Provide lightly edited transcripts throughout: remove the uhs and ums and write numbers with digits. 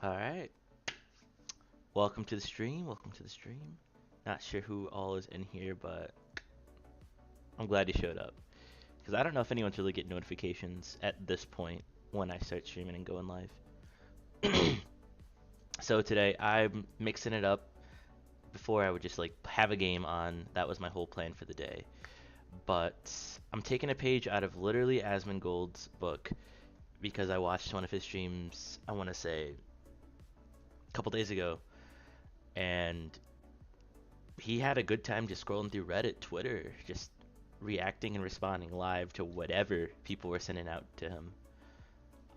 All right. Welcome to the stream. Welcome to the stream. Not sure who all is in here, but I'm glad you showed up. Because I don't know if anyone's really getting notifications at this point when I start streaming and going live. So today I'm mixing it up. Before I would just like have a game on. That was my whole plan for the day. But I'm taking a page out of literally Asmongold's book because I watched one of his streams, I want to say, a couple days ago. And he had a good time just scrolling through Reddit, Twitter, just reacting and responding live to whatever people were sending out to him.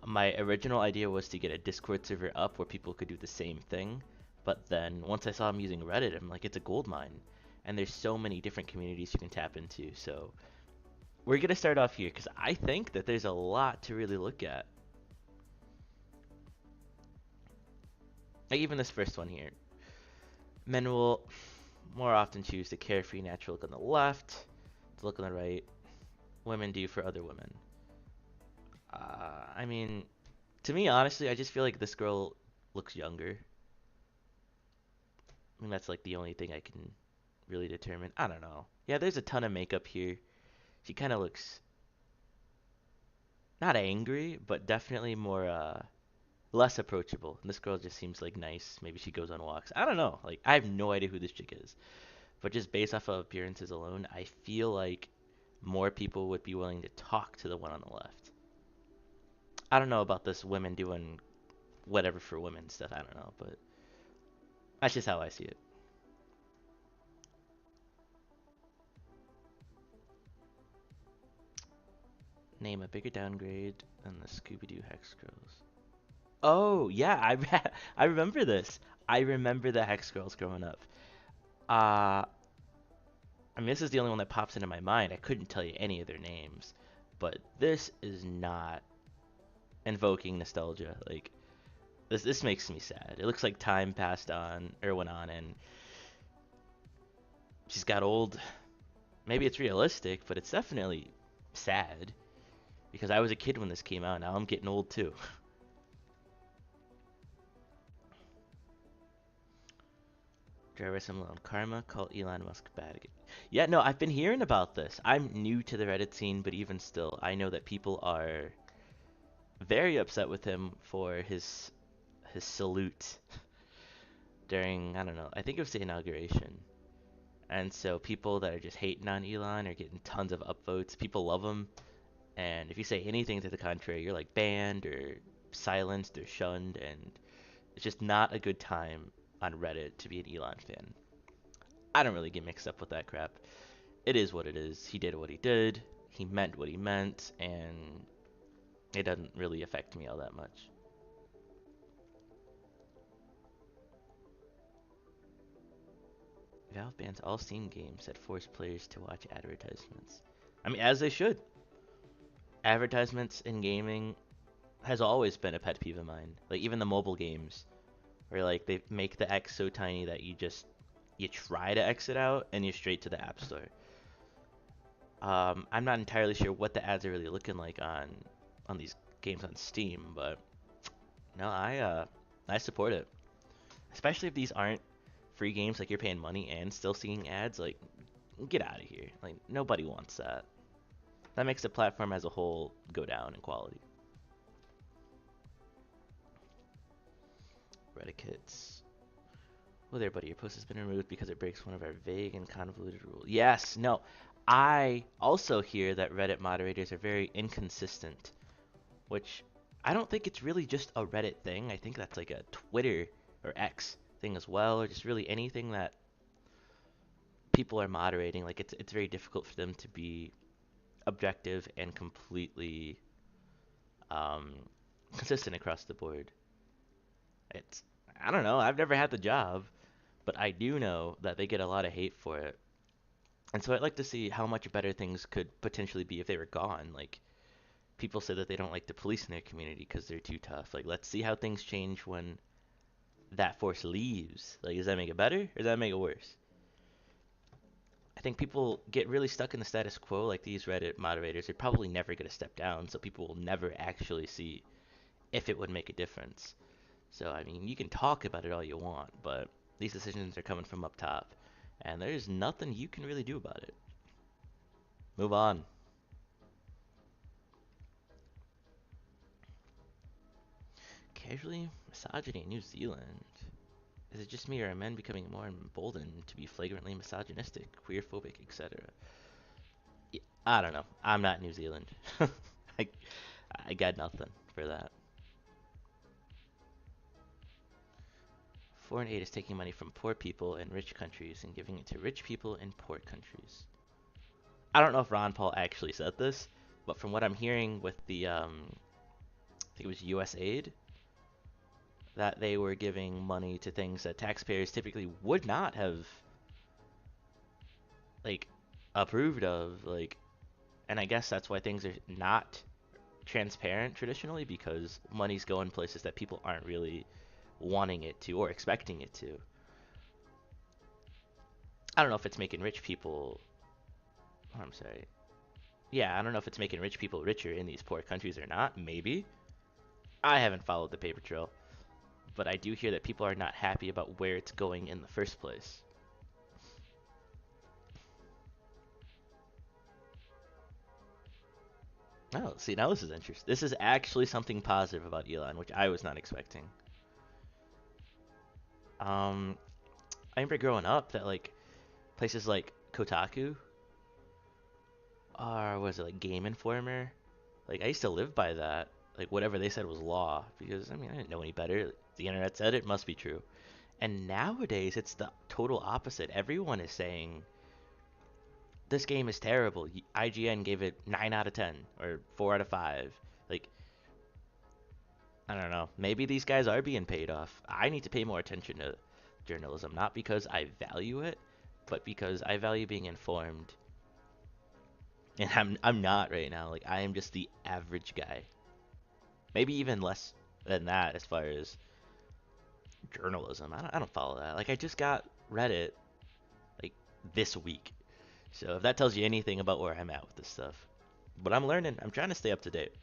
My original idea was to get a Discord server up where people could do the same thing, but then once I saw him using Reddit, I'm like, it's a gold mine. And there's so many different communities you can tap into. So we're gonna start off here because I think that there's a lot to really look at. Like even this first one here. Men will more often choose the carefree natural look on the left, the look on the right. Women do for other women. I mean, to me, honestly, I just feel like this girl looks younger. I mean, that's like the only thing I can really determine. I don't know. Yeah, there's a ton of makeup here. She kind of looks not angry, but definitely more less approachable. And this girl just seems like nice. Maybe she goes on walks. I don't know. Like I have no idea who this chick is. But just based off of appearances alone, I feel like more people would be willing to talk to the one on the left. I don't know about this women doing whatever for women stuff. I don't know, but that's just how I see it. Name a bigger downgrade than the Scooby Doo Hex Girls. Oh yeah, I remember this. I remember the Hex Girls growing up. Uh, I mean, this is the only one that pops into my mind. I couldn't tell you any of their names, but this is not invoking nostalgia. Like this makes me sad. It looks like time passed on or went on, and she's got old. Maybe it's realistic, but it's definitely sad because I was a kid when this came out. Now I'm getting old too. Jarvis and Malone Karma call Elon Musk bad again. Yeah, no, I've been hearing about this. I'm new to the Reddit scene, but even still, I know that people are very upset with him for his salute during, I don't know, I think it was the inauguration. And so people that are just hating on Elon are getting tons of upvotes. People love him, and if you say anything to the contrary, you're like banned or silenced or shunned, and it's just not a good time on Reddit to be an Elon fan. I don't really get mixed up with that crap. It is what it is. He did what he did. He meant what he meant, and it doesn't really affect me all that much. Valve bans all Steam games that force players to watch advertisements. I mean, as they should. Advertisements in gaming has always been a pet peeve of mine. Like even the mobile games, where like they make the X so tiny that you try to exit out and you're straight to the App Store. I'm not entirely sure what the ads are really looking like on these games on Steam, but no, I support it. Especially if these aren't free games, like you're paying money and still seeing ads. Like, get out of here. Like nobody wants that. That makes the platform as a whole go down in quality. Retickets. Oh there, buddy. Your post has been removed because it breaks one of our vague and convoluted rules. Yes, no. I also hear that Reddit moderators are very inconsistent, which I don't think it's really just a Reddit thing. I think that's like a Twitter or X thing as well, or just really anything that people are moderating. Like it's very difficult for them to be objective and completely um, consistent across the board. It's I don't know. I've never had the job, but I do know that they get a lot of hate for it. And so I'd like to see how much better things could potentially be if they were gone. Like people say that they don't like the police in their community because they're too tough. Like let's see how things change when that force leaves. Like does that make it better or does that make it worse? I think people get really stuck in the status quo. Like these Reddit moderators are probably never going to step down, so people will never actually see if it would make a difference. So, I mean, you can talk about it all you want, but these decisions are coming from up top, and there's nothing you can really do about it. Move on. Casually misogyny in New Zealand. Is it just me, or are men becoming more emboldened to be flagrantly misogynistic, queerphobic, etc.? I don't know. I'm not New Zealand. I, I got nothing for that. Foreign aid is taking money from poor people in rich countries and giving it to rich people in poor countries. I don't know if Ron Paul actually said this, but from what I'm hearing with the, I think it was US aid, that they were giving money to things that taxpayers typically would not have, like, approved of, like, and I guess that's why things are not transparent traditionally, because money's going places that people aren't really wanting it to or expecting it to. I don't know if it's making rich people, oh, I'm sorry. Yeah, I don't know if it's making rich people richer in these poor countries or not. Maybe. I haven't followed the paper trail, but I do hear that people are not happy about where it's going in the first place. Oh, see, now this is interesting. This is actually something positive about Elon, which I was not expecting. Um, I remember growing up that like places like Kotaku, or was it like Game Informer? Like I used to live by that. Like whatever they said was law, because I mean I didn't know any better. The internet said it must be true. And nowadays it's the total opposite. Everyone is saying this game is terrible. IGN gave it 9 out of 10 or 4 out of 5. Like I don't know. Maybe these guys are being paid off. I need to pay more attention to journalism, not because I value it, but because I value being informed. And I'm not right now. Like I am just the average guy. Maybe even less than that as far as journalism. I don't follow that. Like I just got Reddit like this week. So if that tells you anything about where I'm at with this stuff. But I'm learning. I'm trying to stay up to date.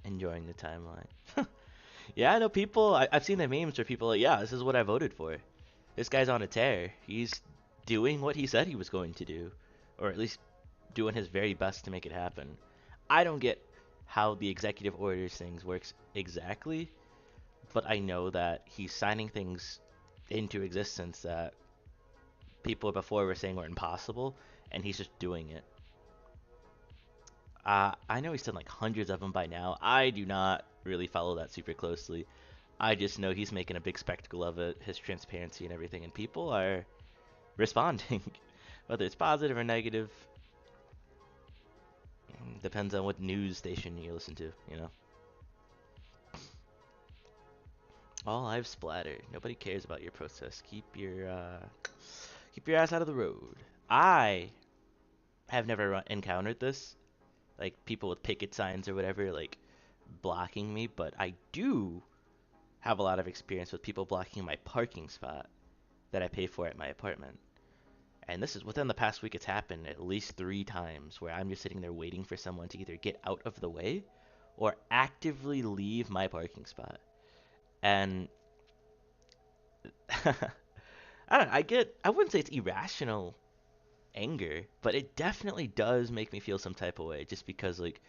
Enjoying the timeline. Yeah, I know people. I've seen the memes where people are like, yeah, this is what I voted for. This guy's on a tear. He's doing what he said he was going to do, or at least doing his very best to make it happen. I don't get how the executive orders things works exactly, but I know that he's signing things into existence that people before were saying were impossible, and he's just doing it. I know he's done like hundreds of them by now. I do not really follow that super closely. I just know he's making a big spectacle of it, his transparency and everything, and people are responding. Whether it's positive or negative, depends on what news station you listen to, you know? All lives splatter. Nobody cares about your protest. Keep your ass out of the road. I have never encountered this, like people with picket signs or whatever, like blocking me, but I do have a lot of experience with people blocking my parking spot that I pay for at my apartment. And this is within the past week, it's happened at least 3 times where I'm just sitting there waiting for someone to either get out of the way or actively leave my parking spot. And I don't know, I wouldn't say it's irrational anger, but it definitely does make me feel some type of way just because, like,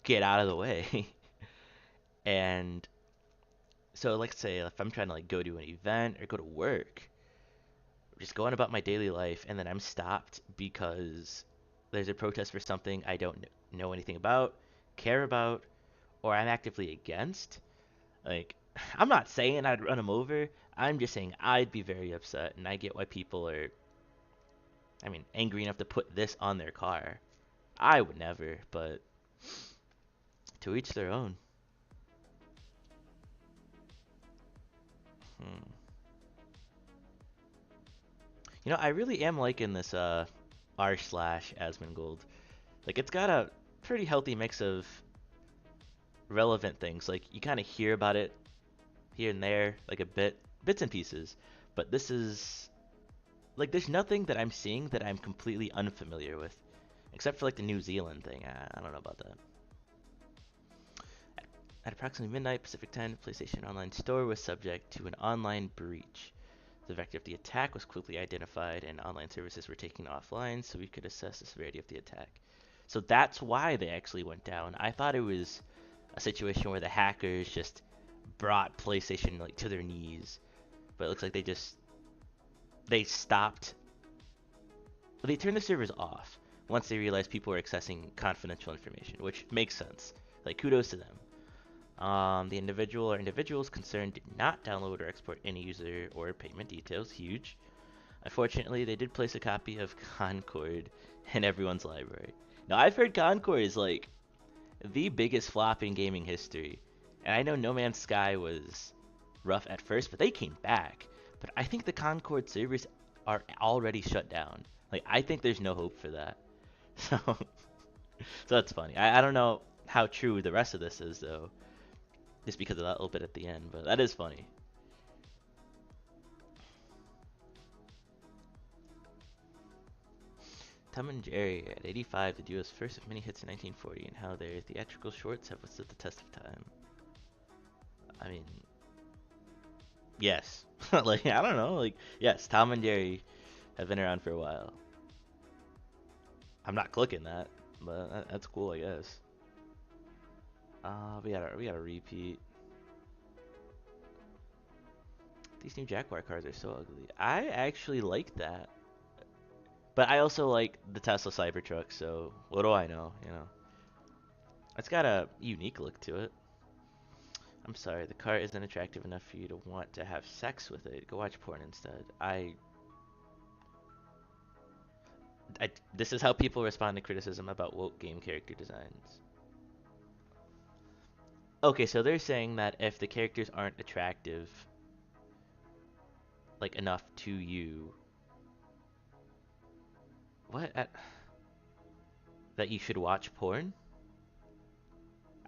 get out of the way. And so, let's say if I'm trying to, like, go to an event or go to work, just going about my daily life, and then I'm stopped because there's a protest for something I don't know anything about, care about, or I'm actively against. Like, I'm not saying I'd run them over. I'm just saying I'd be very upset, and I get why people are, I mean, angry enough to put this on their car. I would never, but to each their own. Hmm. You know, I really am liking this R slash Asmongold. Like, it's got a pretty healthy mix of relevant things. Like, you kind of hear about it here and there, like bits and pieces. But this is like there's nothing that I'm seeing that I'm completely unfamiliar with, except for like the New Zealand thing. I don't know about that. At approximately midnight Pacific time, the PlayStation Online store was subject to an online breach. The vector of the attack was quickly identified, and online services were taken offline so we could assess the severity of the attack. So that's why they actually went down. I thought it was a situation where the hackers just brought PlayStation like to their knees, but it looks like they stopped. They turned the servers off once they realized people were accessing confidential information, which makes sense. Like kudos to them. The individual or individuals concerned did not download or export any user or payment details. Huge. Unfortunately, they did place a copy of Concord in everyone's library. Now, I've heard Concord is like the biggest flop in gaming history. And I know No Man's Sky was rough at first, but they came back. But I think the Concord servers are already shut down. Like, I think there's no hope for that. So, so that's funny. I don't know how true the rest of this is, though. Just because of that little bit at the end, but that is funny. Tom and Jerry at 85, the duo's first of many hits in 1940, and how their theatrical shorts have withstood the test of time. I mean, yes. Like, I don't know. Like, yes, Tom and Jerry have been around for a while. I'm not clicking that, but that's cool, I guess. We got a repeat. These new Jaguar cars are so ugly. I actually like that. But I also like the Tesla Cybertruck, so what do I know, you know? It's got a unique look to it. I'm sorry, the car isn't attractive enough for you to want to have sex with it. Go watch porn instead. This is how people respond to criticism about woke game character designs. Okay, so they're saying that if the characters aren't attractive, like enough to you, what? That you should watch porn?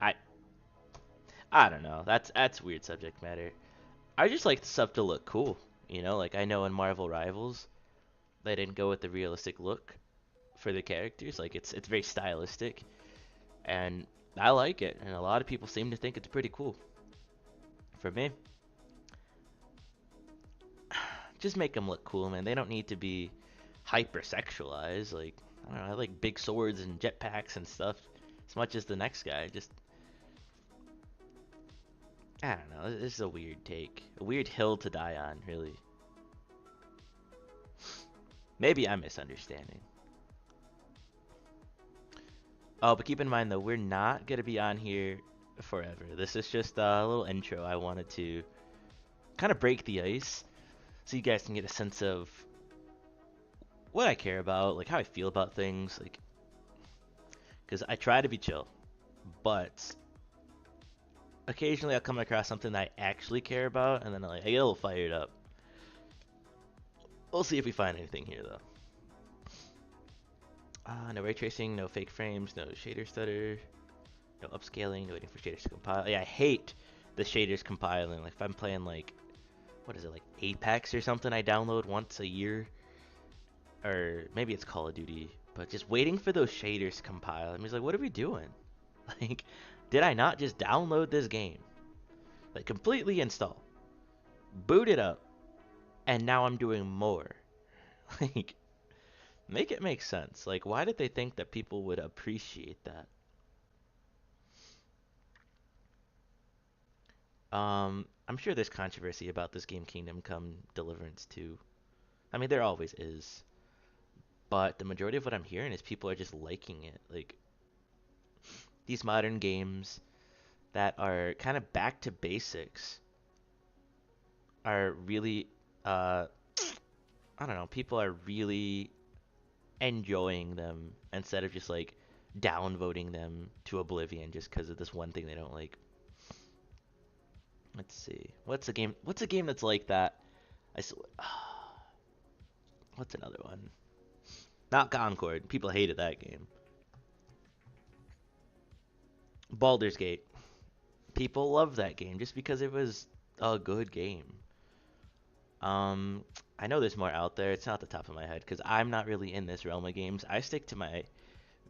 I I don't know. That's weird subject matter. I just like the stuff to look cool. You know, like I know in Marvel Rivals, they didn't go with the realistic look for the characters. Like it's very stylistic, and I like it. And a lot of people seem to think it's pretty cool. For me, just make them look cool, man. They don't need to be hypersexualized. Like I don't know, I like big swords and jetpacks and stuff as much as the next guy. Just I don't know. This is a weird take, a weird hill to die on, really. Maybe I'm misunderstanding. Oh, but keep in mind though, we're not gonna be on here forever. This is just a little intro. I wanted to kind of break the ice so you guys can get a sense of what I care about, like how I feel about things, like because I try to be chill, but occasionally I'll come across something that I actually care about, and then like, I get a little fired up. We'll see if we find anything here though. No ray tracing, no fake frames, no shader stutter, no upscaling, no waiting for shaders to compile. Yeah, I hate the shaders compiling. Like if I'm playing like, what is it, like Apex or something I download once a year, or maybe it's Call of Duty, but just waiting for those shaders to compile. I'm just like, what are we doing? Like, did I not just download this game? Like completely install, boot it up, and now I'm doing more. Like, make it make sense. Like, why did they think that people would appreciate that? I'm sure there's controversy about this game Kingdom Come Deliverance too. I mean, there always is. But the majority of what I'm hearing is people are just liking it. Like, these modern games that are kind of back to basics are really, I don't know, people are really enjoying them instead of just like downvoting them to oblivion just because of this one thing they don't like. Let's see. What's a game? What's a game that's like that? What's another one? Not Concord. People hated that game. Baldur's Gate. People love that game just because it was a good game. I know there's more out there. It's not the top of my head because I'm not really in this realm of games. I stick to my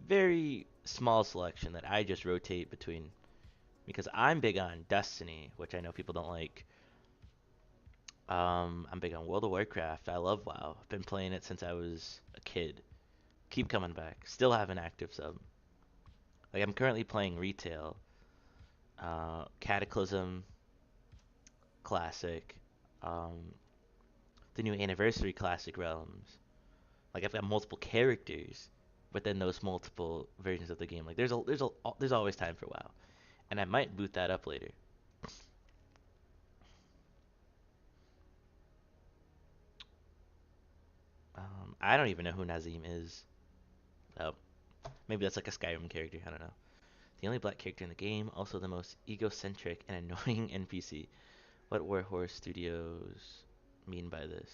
very small selection that I just rotate between because I'm big on Destiny, which I know people don't like. I'm big on World of Warcraft. I love WoW. I've been playing it since I was a kid. Keep coming back. Still have an active sub. Like I'm currently playing retail, Cataclysm Classic, um, the new Anniversary Classic Realms. Like I've got multiple characters within those multiple versions of the game. Like there's always time for WoW, and I might boot that up later. I don't even know who Nazim is. Oh, maybe that's like a Skyrim character. I don't know. The only black character in the game, also the most egocentric and annoying NPC. What Warhorse Studios mean by this?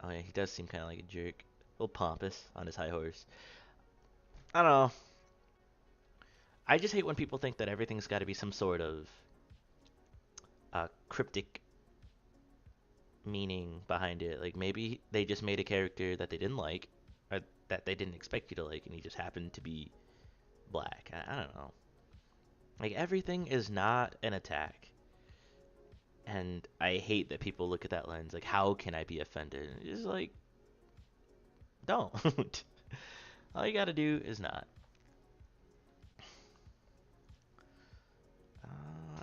Oh yeah, he does seem kind of like a jerk. A little pompous on his high horse. I don't know. I just hate when people think that everything's got to be some sort of cryptic meaning behind it. Like maybe they just made a character that they didn't like, or that they didn't expect you to like, and he just happened to be black. I don't know. Like everything is not an attack, and I hate that people look at that lens. Like, how can I be offended? It's like, don't. All you gotta do is not.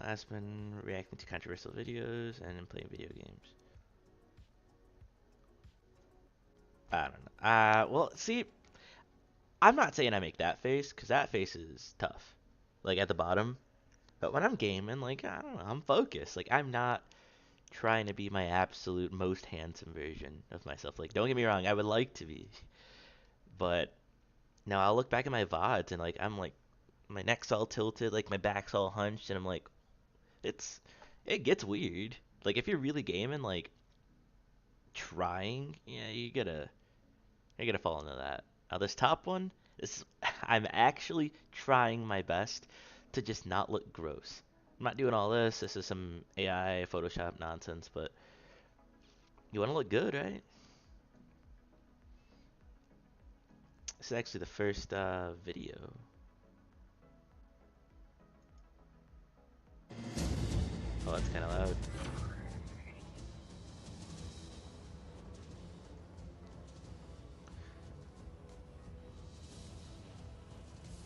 I've been reacting to controversial videos and playing video games. I don't know. Well, see, I'm not saying I make that face, because that face is tough. Like, at the bottom. But when I'm gaming, like, I don't know, I'm focused. Like, I'm not trying to be my absolute most handsome version of myself. Like, don't get me wrong, I would like to be. But now I'll look back at my VODs and, like, I'm like, my neck's all tilted, like, my back's all hunched, and I'm like, it's, it gets weird. Like, if you're really gaming, like, trying, yeah, you're gonna fall into that. Now this top one is I'm actually trying my best to just not look gross. I'm not doing all this. This is some AI Photoshop nonsense, but you want to look good, right? This is actually the first video. Oh, that's kind of loud.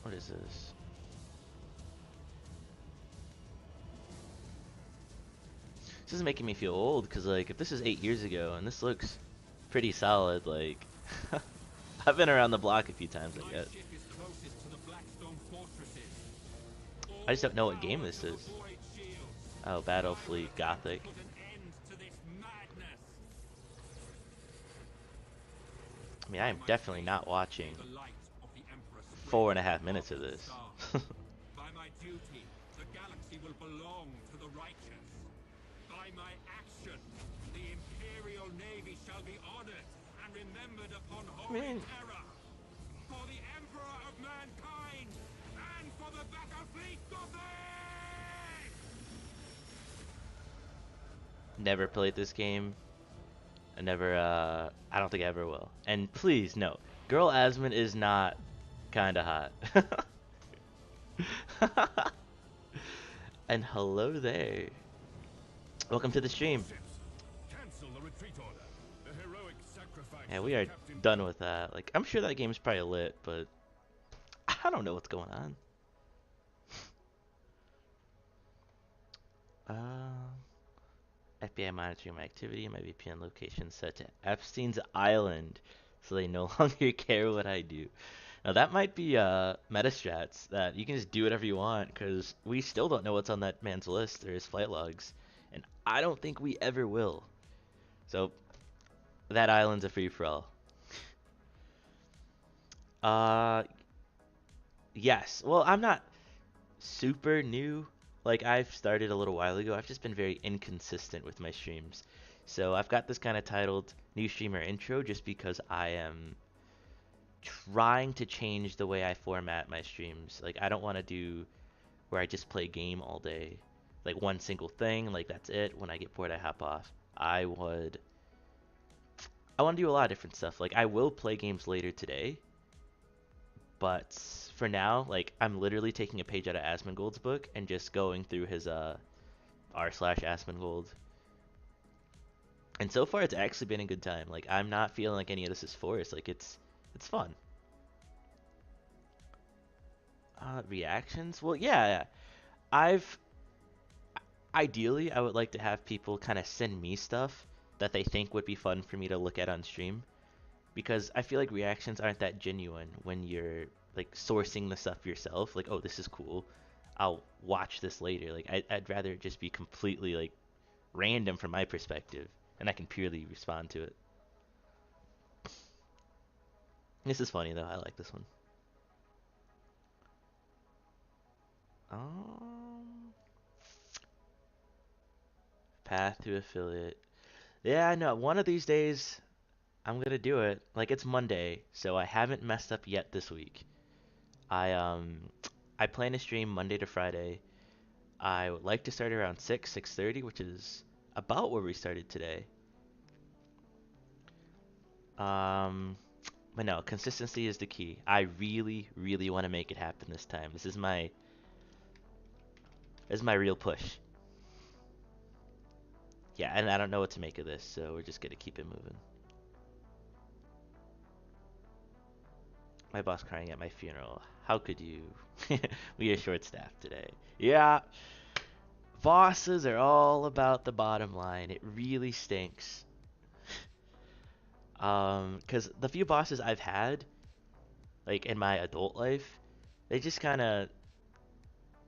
What is this? This is making me feel old, because like if this is 8 years ago and this looks pretty solid, like I've been around the block a few times, I guess. I just don't know what game this is. Oh, Battlefleet Gothic. I mean, I am definitely not watching 4.5 minutes of this. By my duty, the galaxy will belong to the righteous. By my action, the Imperial Navy shall be honored and remembered upon holy terror. For the Emperor of mankind, and for the Battlefleet Gothic! Never played this game. I don't think I ever will. And please, no. Girl Asmund is not kinda hot. And hello there. Welcome to the stream. Yeah, we are done with that. Like, I'm sure that game's probably lit, but I don't know what's going on. FBI monitoring my activity. My VPN location set to Epstein's Island, so they no longer care what I do. Now that might be meta strats that you can just do whatever you want, because we still don't know what's on that man's list or his flight logs, and I don't think we ever will. So that island's a free for all. Uh, yes. Well, I'm not super new. Like I've started a little while ago. I've just been very inconsistent with my streams. So I've got this kind of titled New Streamer Intro just because I am trying to change the way I format my streams. Like I don't want to do where I just play game all day. Like one single thing, like that's it. When I get bored I hop off. I want to do a lot of different stuff. Like I will play games later today, But for now, like I'm literally taking a page out of Asmongold's book and just going through his r/Asmongold. And so far, it's actually been a good time. Like I'm not feeling like any of this is forced. Like it's fun. Reactions? Well, yeah. I've ideally I would like to have people kind of send me stuff that they think would be fun for me to look at on stream because I feel like reactions aren't that genuine when you're like sourcing the stuff yourself. Like, oh, this is cool. I'll watch this later. Like, I'd rather it just be completely like random from my perspective, and I can purely respond to it. This is funny though. I like this one. Um, Path to affiliate. Yeah, I know. One of these days, I'm gonna do it. Like it's Monday, so I haven't messed up yet this week. I um I plan to stream Monday to Friday. I would like to start around 6:30, which is about where we started today. Um but no, consistency is the key. I really, really want to make it happen this time. This is my real push. Yeah, and I don't know what to make of this, so we're just gonna keep it moving. My boss crying at my funeral. How could you? We are short staffed today. Yeah, bosses are all about the bottom line. It really stinks. Because the few bosses I've had, like in my adult life, they just kind of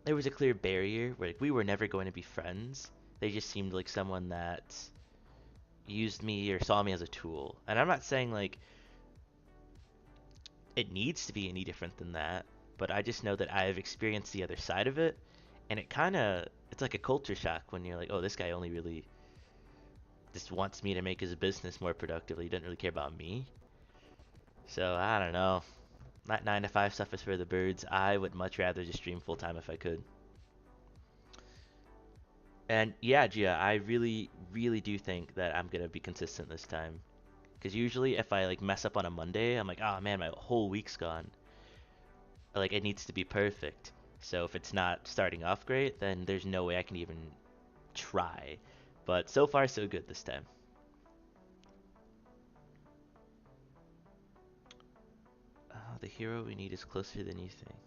there was a clear barrier where like, we were never going to be friends. They just seemed like someone that used me or saw me as a tool. And I'm not saying like it needs to be any different than that, but I just know that I've experienced the other side of it, and it's like a culture shock when you're like, oh, this guy only really just wants me to make his business more productively. He doesn't really care about me. So I don't know. That 9 to 5 stuff is for the birds. I would much rather just stream full time if I could. And yeah, Gia, I really, really do think that I'm gonna be consistent this time. Because usually if I like mess up on a Monday, I'm like, oh man, my whole week's gone. Like it needs to be perfect. So if it's not starting off great, then there's no way I can even try. But so far so good this time. The hero we need is closer than you think.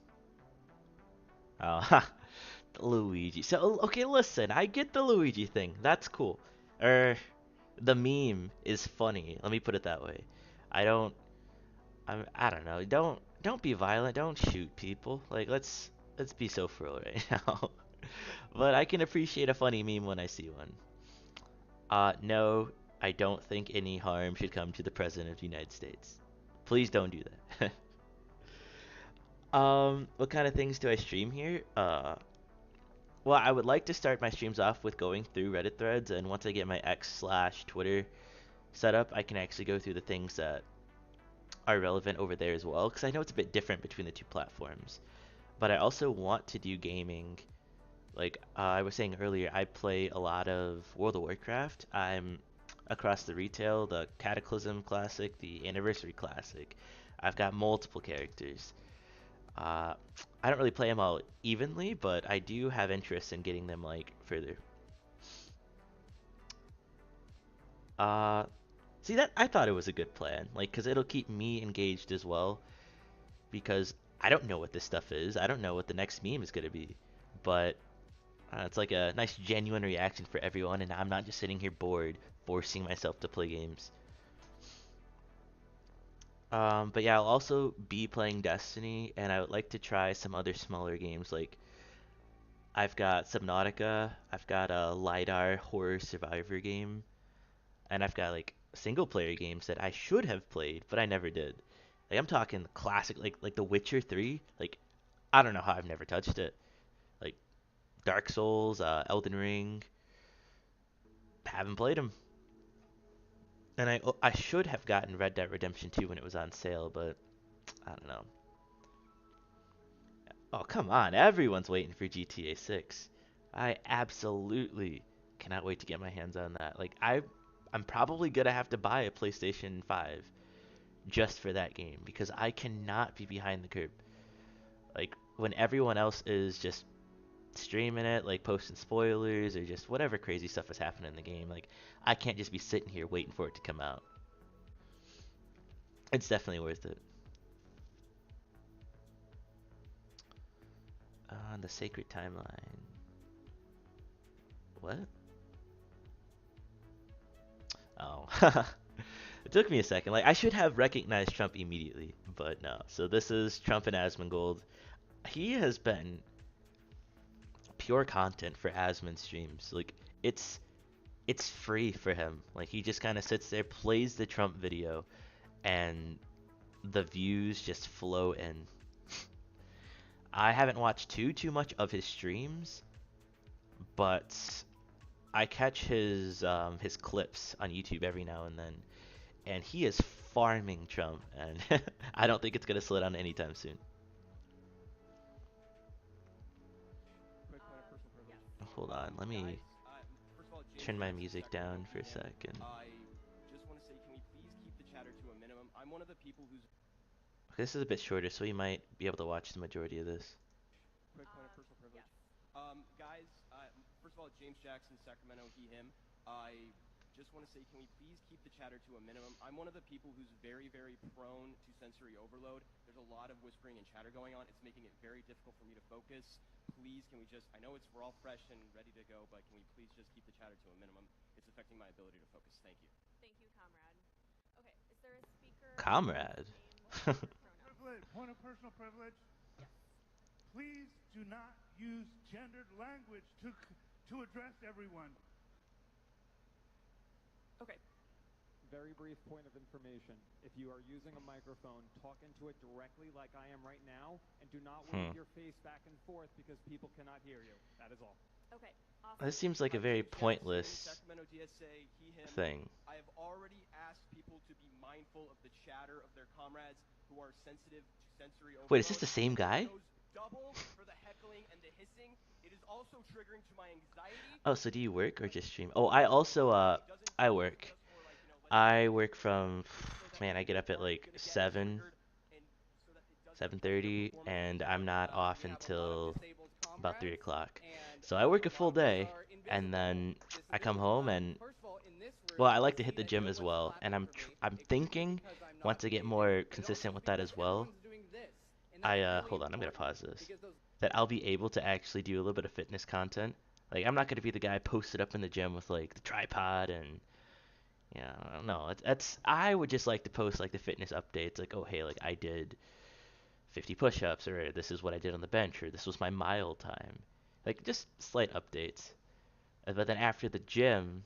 Oh, Luigi. So okay, listen, I get the Luigi thing. That's cool. Er, the meme is funny. Let me put it that way. I don't. I don't know. Don't be violent. Don't shoot people. Like let's be so for real right now. But I can appreciate a funny meme when I see one. No, I don't think any harm should come to the President of the United States. Please don't do that. What kind of things do I stream here? Well, I would like to start my streams off with going through Reddit threads, and once I get my X/Twitter set up, I can actually go through the things that are relevant over there as well, because I know it's a bit different between the two platforms. But I also want to do gaming. Like I was saying earlier, I play a lot of World of Warcraft. I'm across the retail, the Cataclysm Classic, the Anniversary Classic. I've got multiple characters. Uh, I don't really play them all evenly, but I do have interest in getting them like further. Uh, See that I thought it was a good plan, like, cause it'll keep me engaged as well. Because I don't know what this stuff is. I don't know what the next meme is gonna be, but it's like a nice genuine reaction for everyone, and I'm not just sitting here bored, forcing myself to play games. But yeah, I'll also be playing Destiny, and I would like to try some other smaller games. Like I've got Subnautica, I've got a LiDAR horror survivor game, and I've got like single player games that I should have played, but I never did. Like I'm talking classic, like The Witcher 3. Like I don't know how I've never touched it. Like Dark Souls, Elden Ring, haven't played them. And I should have gotten Red Dead Redemption 2 when it was on sale, but I don't know. Oh, come on. Everyone's waiting for GTA 6. I absolutely cannot wait to get my hands on that. Like I'm probably gonna have to buy a PlayStation 5 just for that game because I cannot be behind the curve. Like when everyone else is just streaming it, like posting spoilers or just whatever crazy stuff is happening in the game, like I can't just be sitting here waiting for it to come out. It's definitely worth it. The Sacred Timeline. What? Oh. It took me a second. Like I should have recognized Trump immediately, but no. So this is Trump and Asmongold. He has been pure content for Asmon streams. Like it's free for him. Like he just kind of sits there, plays the Trump video, and the views just flow in. I haven't watched too much of his streams, but I catch his clips on YouTube every now and then, and he is farming Trump, and I don't think it's gonna slow down anytime soon. Quick point of personal privilege. Hold on, let me Guys, first of all, James turn my Jackson, music Sacramento down for a PM. second. I just want to say, can we please keep the chatter to a minimum? I'm one of the people who's This is a bit shorter, so you might be able to watch the majority of this. quick point of personal privilege. Guys, first of all, James Jackson, Sacramento, he, him. I just want to say, can we please keep the chatter to a minimum? I'm one of the people who's very, very prone to sensory overload. There's a lot of whispering and chatter going on. It's making it very difficult for me to focus. Please, can we just, I know we're all fresh and ready to go, but can we please just keep the chatter to a minimum? It's affecting my ability to focus. Thank you. Thank you, comrade. Okay, is there a speaker? Comrade. Name or pronoun? Point of personal privilege. Yes. Please do not use gendered language to address everyone. Okay. Very brief point of information. If you are using a microphone, talk into it directly like I am right now, and do not wave your face back and forth because people cannot hear you. That is all. Okay, awesome. This seems like a very James Jackson, pointless Sacramento DSA, he, him. thing. I have already asked people to be mindful of the chatter of their comrades who are sensitive to sensory overload. Wait, is this the same guy? It goes double for the heckling and the hissing. It is also triggering to my anxiety. Oh, so do you work or just stream? Oh, I also I work. I work from man, I get up at like 7:30, and I'm not off until about 3 o'clock. So I work a full day, and then I come home and well, I like to hit the gym as well, and I'm thinking once I get more consistent with that as well, I hold on, I'm gonna pause this. That I'll be able to actually do a little bit of fitness content. Like I'm not gonna be the guy posted up in the gym with like the tripod and yeah, I don't know. That's I would just like to post like the fitness updates, like oh hey, like I did 50 push-ups, or this is what I did on the bench, or this was my mile time, like just slight updates. But then after the gym,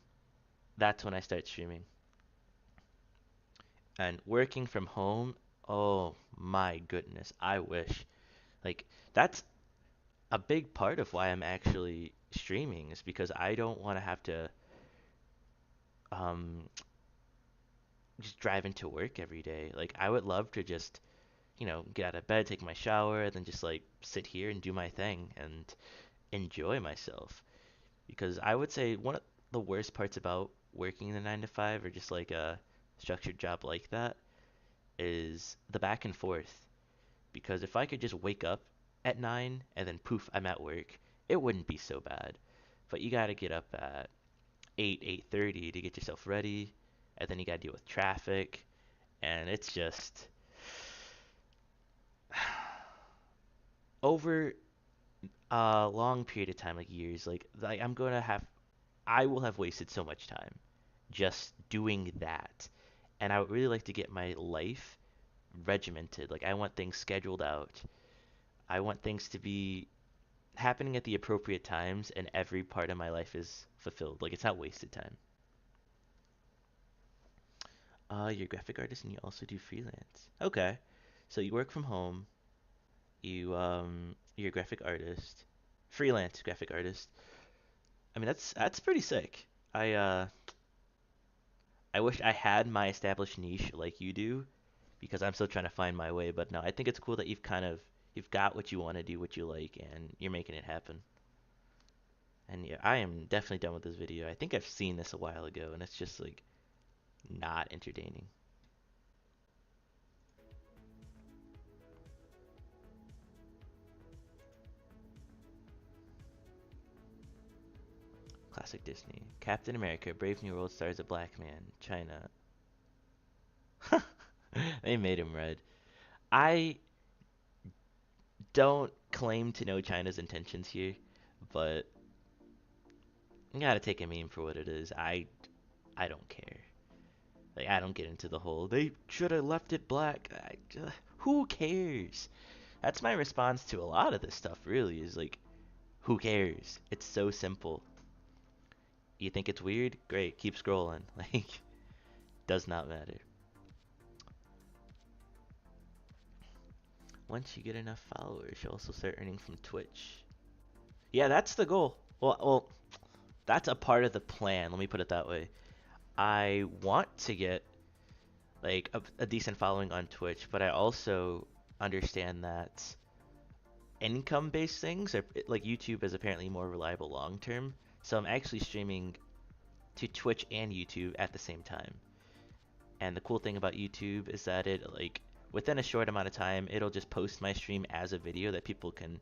that's when I start streaming. And working from home, oh my goodness, I wish. Like that's a big part of why I'm actually streaming is because I don't want to have to um just drive into work every day. Like I would love to just, get out of bed, take my shower, then just like sit here and do my thing and enjoy myself. Because I would say one of the worst parts about working in a 9 to 5 or just like a structured job like that is the back and forth. Because if I could just wake up at 9 and then poof, I'm at work, it wouldn't be so bad. But you got to get up at 8:30 to get yourself ready, and then you got to deal with traffic, and it's just over a long period of time, like years, like I will have wasted so much time just doing that. And I would really like to get my life regimented. Like I want things scheduled out. I want things to be happening at the appropriate times and every part of my life is fulfilled. Like it's not wasted time. You're a graphic artist and you also do freelance. Okay. So you work from home. You're a graphic artist. Freelance graphic artist. I mean that's pretty sick. I wish I had my established niche like you do because I'm still trying to find my way, but no, I think it's cool that you've got what you want to do, what you like, and you're making it happen. And yeah, I am definitely done with this video. I think I've seen this a while ago, and it's just like not entertaining. Classic Disney. Captain America, Brave New World stars a black man. China. They made him red. I don't claim to know China's intentions here, but you gotta take a meme for what it is. I don't care. Like, I don't get into the whole, they should have left it black. Who cares? That's my response to a lot of this stuff, really, is like, who cares? It's so simple. You think it's weird? Great, keep scrolling. Like, does not matter. Once you get enough followers, you'll also start earning from Twitch. Yeah, that's the goal. Well, that's a part of the plan. Let me put it that way. I want to get like a decent following on Twitch, but I also understand that income-based things are like YouTube is apparently more reliable long term. So I'm actually streaming to Twitch and YouTube at the same time. And the cool thing about YouTube is that it like within a short amount of time, it'll just post my stream as a video that people can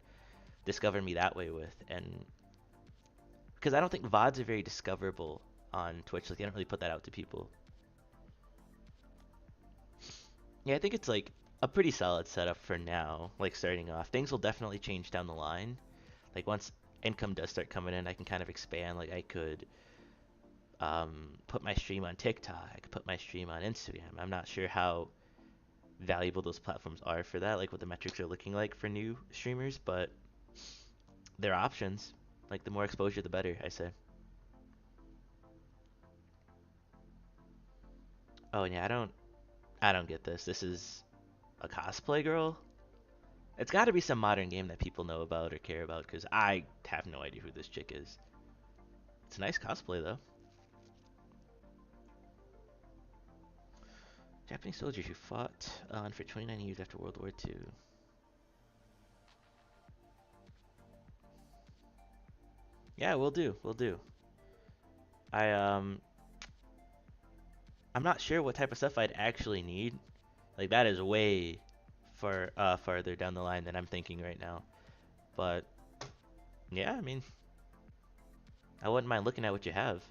discover me that way with. And because I don't think VODs are very discoverable on Twitch, like they don't really put that out to people. Yeah, I think it's like a pretty solid setup for now, like starting off. Things will definitely change down the line. Like once income does start coming in, I can kind of expand. Like I could put my stream on TikTok, I could put my stream on Instagram. I'm not sure how valuable those platforms are for that, like what the metrics are looking like for new streamers, but they're options. Like the more exposure, the better, I say. Oh yeah, I don't get this. This is a cosplay girl? It's got to be some modern game that people know about or care about, because I have no idea who this chick is. It's a nice cosplay, though. Japanese soldiers who fought on for 29 years after World War II. Yeah, we'll do. We'll do. I'm not sure what type of stuff I'd actually need. Like that is way farther down the line than I'm thinking right now. But yeah, I mean, I wouldn't mind looking at what you have.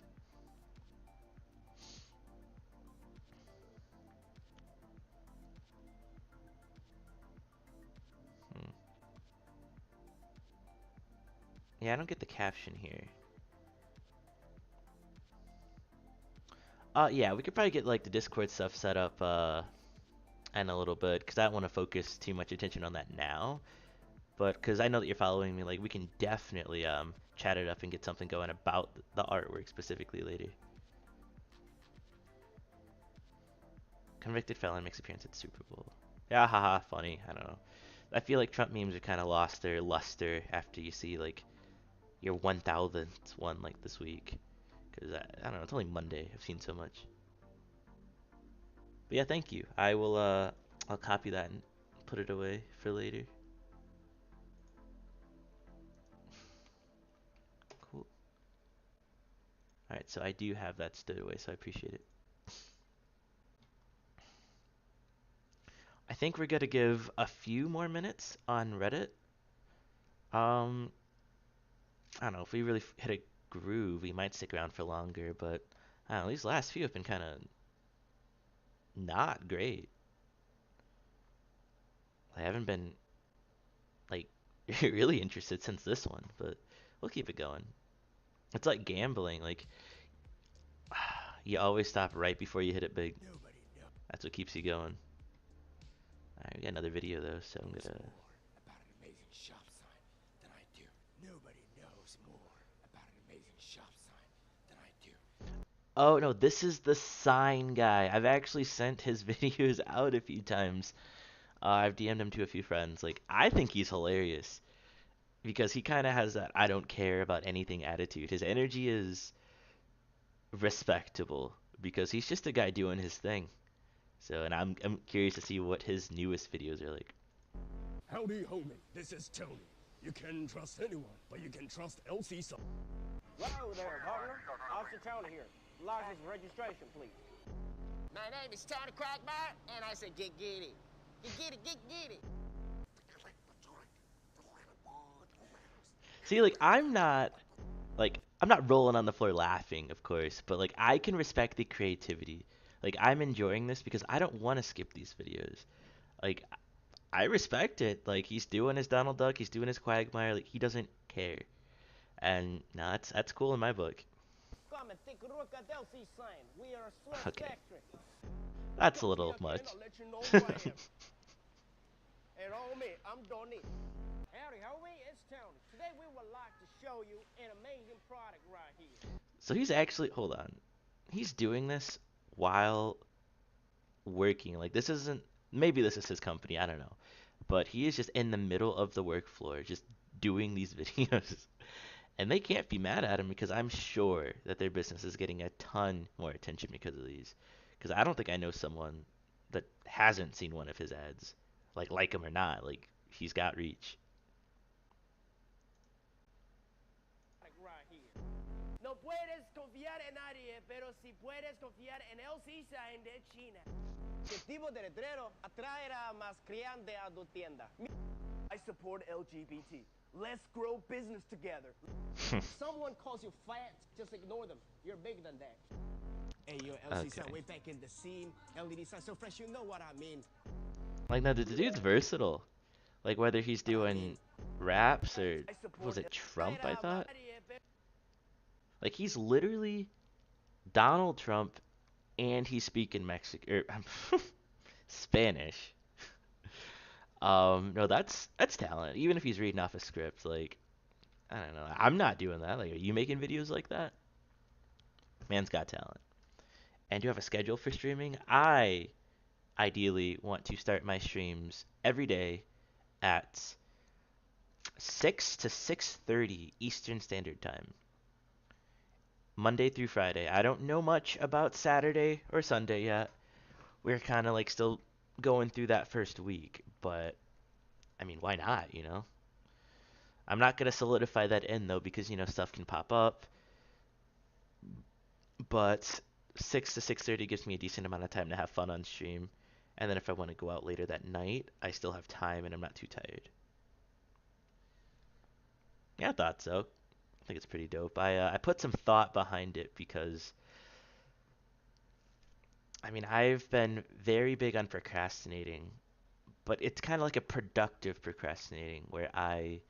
Yeah, I don't get the caption here. Yeah, we could probably get like the Discord stuff set up in a little bit, because I don't want to focus too much attention on that now. But because I know that you're following me, like we can definitely chat it up and get something going about the artwork specifically later. Convicted felon makes appearance at Super Bowl. Yeah, haha, funny. I don't know. I feel like Trump memes are kind of lost their luster after you see like your 1000th one like this week. Because I don't know, it's only Monday. I've seen so much. But yeah, thank you. I will I'll copy that and put it away for later. Cool. Alright, so I do have that stood away, so I appreciate it. I think we're gonna give a few more minutes on Reddit. I don't know, if we really hit a groove, we might stick around for longer, but I don't know, these last few have been kind of not great. I haven't been like really interested since this one, but we'll keep it going. It's like gambling, like you always stop right before you hit it big. That's what keeps you going. Alright, we got another video though, so I'm gonna about an amazing shop sign than I do. Nobody knows more about an amazing shop sign than I do. Oh no, this is the sign guy. I've actually sent his videos out a few times. I've DM'd him to a few friends. Like, I think he's hilarious because he kind of has that I don't care about anything attitude. His energy is respectable because he's just a guy doing his thing. So, and I'm curious to see what his newest videos are like. Howdy, homie. This is Tony. You can trust anyone, but you can trust LC so. Hello there, partner. Officer Tony here. License and registration, please. My name is Tony Crackbar, and I said get it. Get it. See, like, I'm not Like, I'm not rolling on the floor laughing, of course, but like I can respect the creativity. Like I'm enjoying this because I don't want to skip these videos. Like I respect it. Like he's doing his Donald Duck, he's doing his Quagmire, like he doesn't care. And no, that's cool in my book. Come and take a look at LC sign. We are a sweat Okay. factory. That's a little much. I'll let you know who I am. And homie, I'm Donnie. Howdy, homie, it's Tony. Today we would like to show you an amazing product right here. So he's actually, hold on. He's doing this while working. Like this isn't, maybe this is his company, I don't know. But he is just in the middle of the work floor, just doing these videos. And they can't be mad at him because I'm sure that their business is getting a ton more attention because of these. Because I don't think I know someone that hasn't seen one of his ads. Like him or not, like he's got reach. Right here. No puedes confiar en nadie, pero si puedes confiar en LC Sign de China. ¿Qué tipo de letrero atraerá más cliente a tu tienda? I support LGBT. Let's grow business together. Someone calls you fat, just ignore them. You're bigger than that. Hey, yo, LC Sign, way back in the scene. LED Sign, so fresh, you know what I mean. Like, no, the dude's versatile. Like, whether he's doing raps or, was it Trump, I thought? Like, he's literally Donald Trump, and he's speaking Mexican, Spanish. No, that's talent. Even if he's reading off a script, like, I don't know. I'm not doing that. Like, are you making videos like that? Man's got talent. And do you have a schedule for streaming? I ideally want to start my streams every day at 6 to 6:30 Eastern Standard Time. Monday through Friday. I don't know much about Saturday or Sunday yet. We're kind of like still going through that first week, but I mean, why not, you know? I'm not going to solidify that in though because, you know, stuff can pop up. But 6 to 6:30 gives me a decent amount of time to have fun on stream. And then if I want to go out later that night, I still have time and I'm not too tired. Yeah, I thought so. I think it's pretty dope. I put some thought behind it because, I mean, I've been very big on procrastinating, but it's kind of like a productive procrastinating where I'm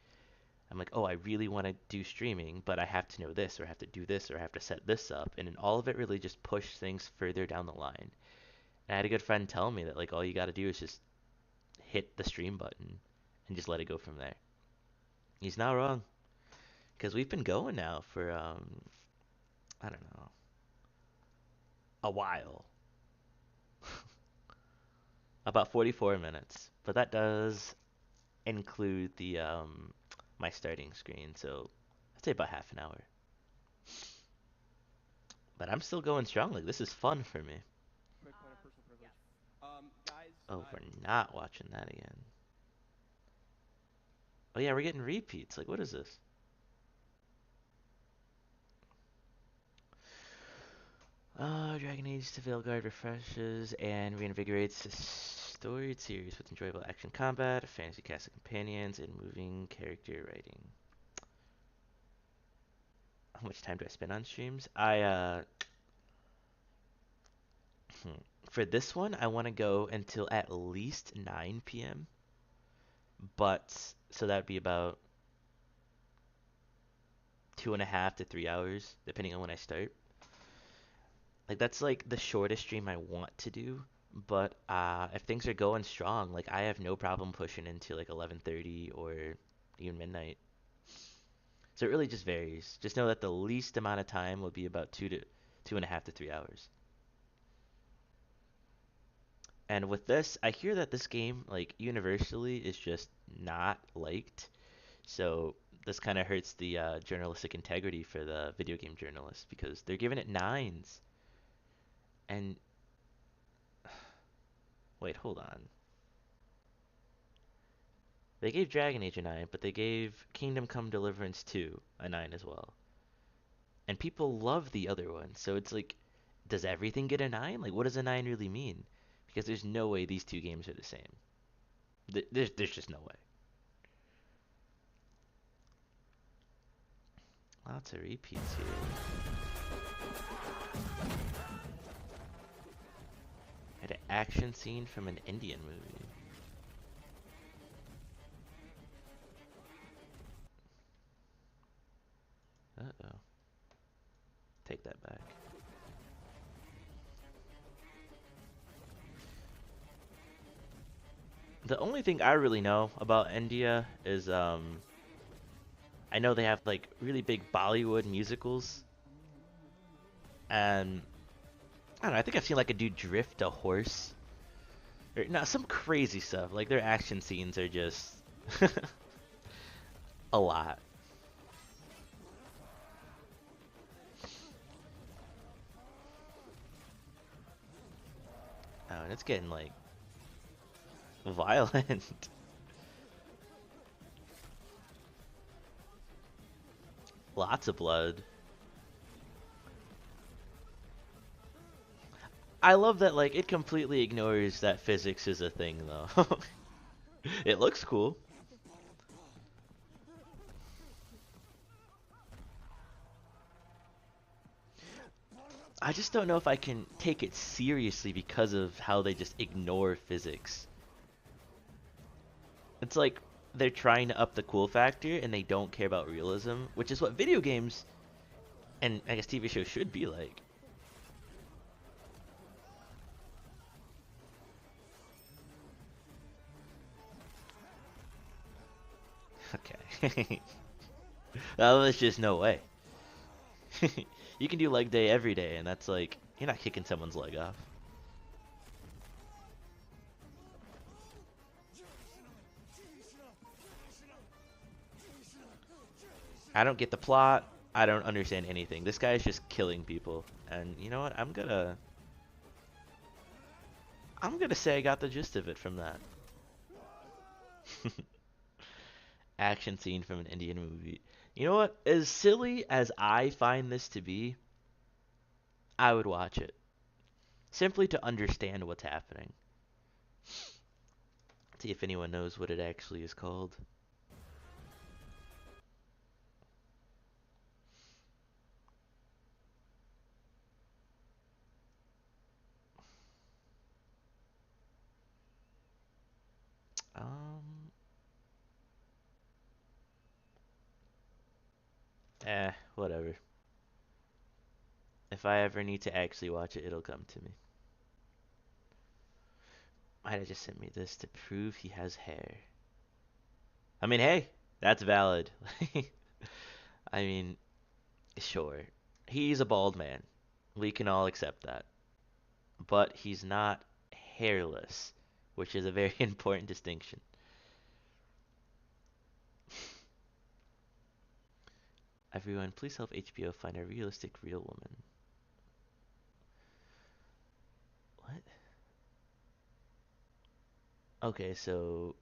like, oh, I really want to do streaming, but I have to know this, or I have to do this, or I have to set this up. And then all of it really just pushed things further down the line. And I had a good friend tell me that, like, all you got to do is just hit the stream button and just let it go from there. He's not wrong. Because we've been going now for, I don't know, a while. About 44 minutes. But that does include the, my starting screen, so I'd say about half an hour. But I'm still going strong. Like, this is fun for me. Quick point of personal privilege. Yes. Guys. Oh, we're not watching that again. Oh yeah, we're getting repeats. Like, what is this? Dragon Age to Veilguard refreshes and reinvigorates the storied series with enjoyable action combat, fantasy cast of companions, and moving character writing. How much time do I spend on streams? For this one, I want to go until at least 9 p.m. But, so that would be about 2.5 to 3 hours, depending on when I start. Like, that's like the shortest stream I want to do. But if things are going strong, like, I have no problem pushing into like 11:30 or even midnight. So it really just varies. Just know that the least amount of time will be about 2.5 to 3 hours. And with this, I hear that this game, like, universally is just not liked. So this kind of hurts the journalistic integrity for the video game journalists because they're giving it 9s. And wait, hold on. They gave Dragon Age a 9, but they gave Kingdom Come Deliverance 2 a 9 as well. And people love the other one. So it's like, does everything get a 9? Like, what does a 9 really mean? Because there's no way these two games are the same. There's just no way. Lots of repeats here. Had an action scene from an Indian movie. Uh-oh. Take that back. The only thing I really know about India is I know they have like really big Bollywood musicals, and I don't know, I think I've seen like a dude drift a horse, or no, some crazy stuff. Like their action scenes are just a lot. Oh, and it's getting like violent. Lots of blood. I love that like it completely ignores that physics is a thing though. It looks cool. I just don't know if I can take it seriously because of how they just ignore physics. It's like they're trying to up the cool factor and they don't care about realism, which is what video games and I guess TV shows should be like. Okay. Well, there's just no way. You can do leg day every day, and that's like, you're not kicking someone's leg off. I don't get the plot. I don't understand anything. This guy is just killing people. And you know what? I'm gonna say I got the gist of it from that. Action scene from an Indian movie. You know what? As silly as I find this to be, I would watch it. Simply to understand what's happening. See if anyone knows what it actually is called. Whatever. If I ever need to actually watch it, it'll come to me. Might have just sent me this to prove he has hair. I mean, hey, that's valid. I mean, sure. He's a bald man. We can all accept that. But he's not hairless, which is a very important distinction. Everyone, please help HBO find a realistic real woman. What? Okay, so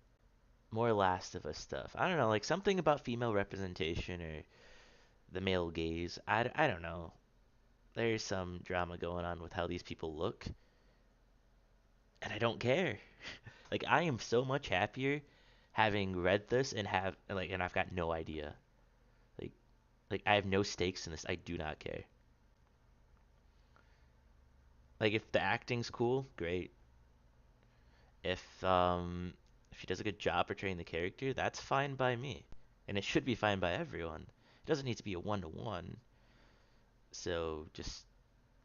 more Last of Us stuff. I don't know, like something about female representation or the male gaze. I don't know. There's some drama going on with how these people look. And I don't care. Like I am so much happier having read this and and I've got no idea. Like I have no stakes in this. I do not care. Like if the acting's cool, great. If she does a good job portraying the character, that's fine by me. And it should be fine by everyone. It doesn't need to be a one-to-one. So just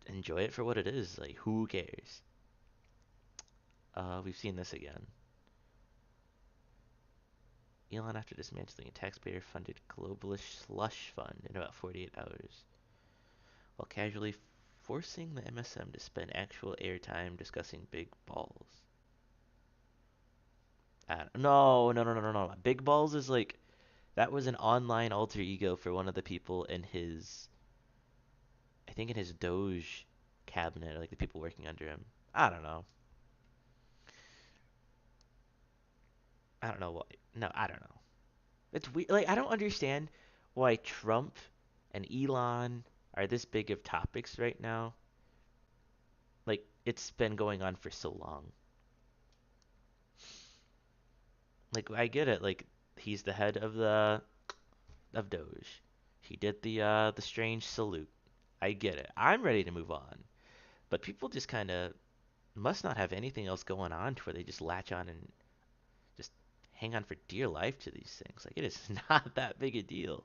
enjoy it for what it is. Like who cares? We've seen this again. Elon after dismantling a taxpayer-funded globalist slush fund in about 48 hours, while casually forcing the MSM to spend actual airtime discussing big balls. No. Big balls is like, that was an online alter ego for one of the people in his, I think in his Doge cabinet, like the people working under him. I don't know. I don't know why. No, I don't know. It's weird. Like, I don't understand why Trump and Elon are this big of topics right now. Like, it's been going on for so long. Like, I get it. Like, he's the head of Doge. He did the strange salute. I get it. I'm ready to move on. But people just kind of must not have anything else going on to where they just latch on and just hang on for dear life to these things. Like, it is not that big a deal.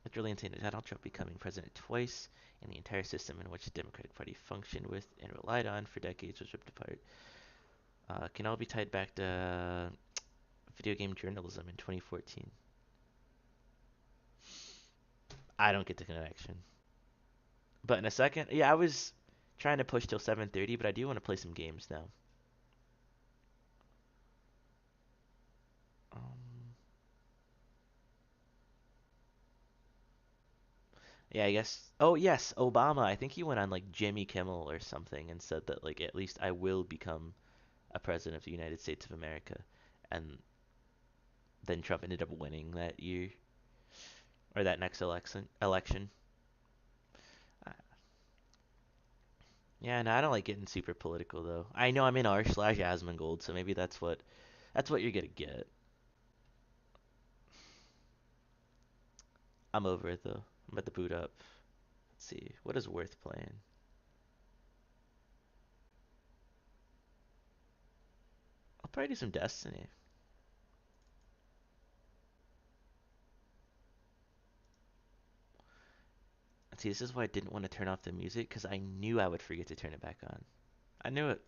It's really insane that Donald Trump becoming president twice, and the entire system in which the Democratic Party functioned with and relied on for decades was ripped apart. Can all be tied back to video game journalism in 2014. I don't get the connection. But in a second, yeah, I was trying to push till 7:30, but I do want to play some games now. Yeah, I guess. Oh, yes, Obama. I think he went on like Jimmy Kimmel or something and said that like at least I will become a president of the United States of America. And then Trump ended up winning that year or that next election. Uh, Yeah, no, I don't like getting super political though. I know I'm in r/Asmongold, so maybe that's what you're gonna get. I'm over it though. I'm about to boot up. Let's see. What is worth playing? I'll probably do some Destiny. See, this is why I didn't want to turn off the music, because I knew I would forget to turn it back on. I knew it.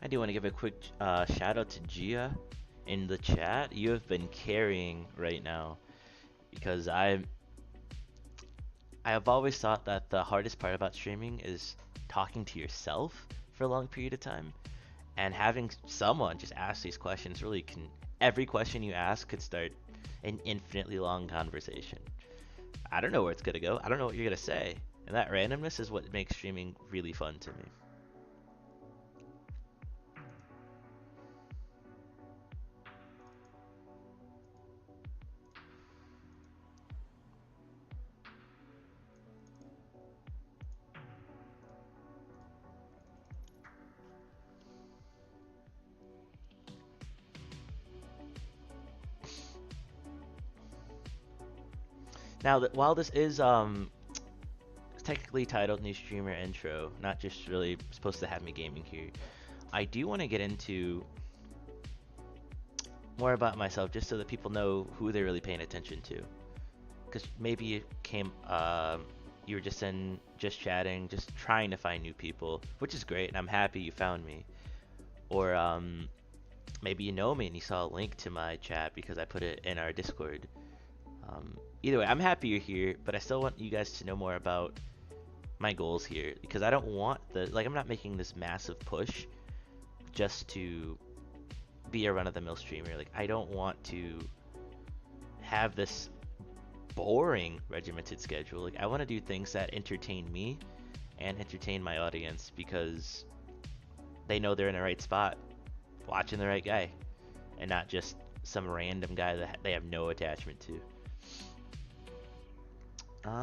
I do want to give a quick shout out to Gia in the chat. You have been carrying right now because I have always thought that the hardest part about streaming is talking to yourself for a long period of time, and having someone just ask these questions really can. Every question you ask could start an infinitely long conversation. I don't know where it's gonna go. I don't know what you're gonna say, and that randomness is what makes streaming really fun to me. Now, while this is technically titled New Streamer Intro, not just really supposed to have me gaming here, I do want to get into more about myself just so that people know who they're really paying attention to. Because maybe you were just chatting, just trying to find new people, which is great, and I'm happy you found me. Or maybe you know me and you saw a link to my chat because I put it in our Discord. Either way, I'm happy you're here, but I still want you guys to know more about my goals here because I don't want I'm not making this massive push just to be a run-of-the-mill streamer. Like, I don't want to have this boring regimented schedule. Like, I want to do things that entertain me and entertain my audience because they know they're in the right spot, watching the right guy, and not just some random guy that they have no attachment to.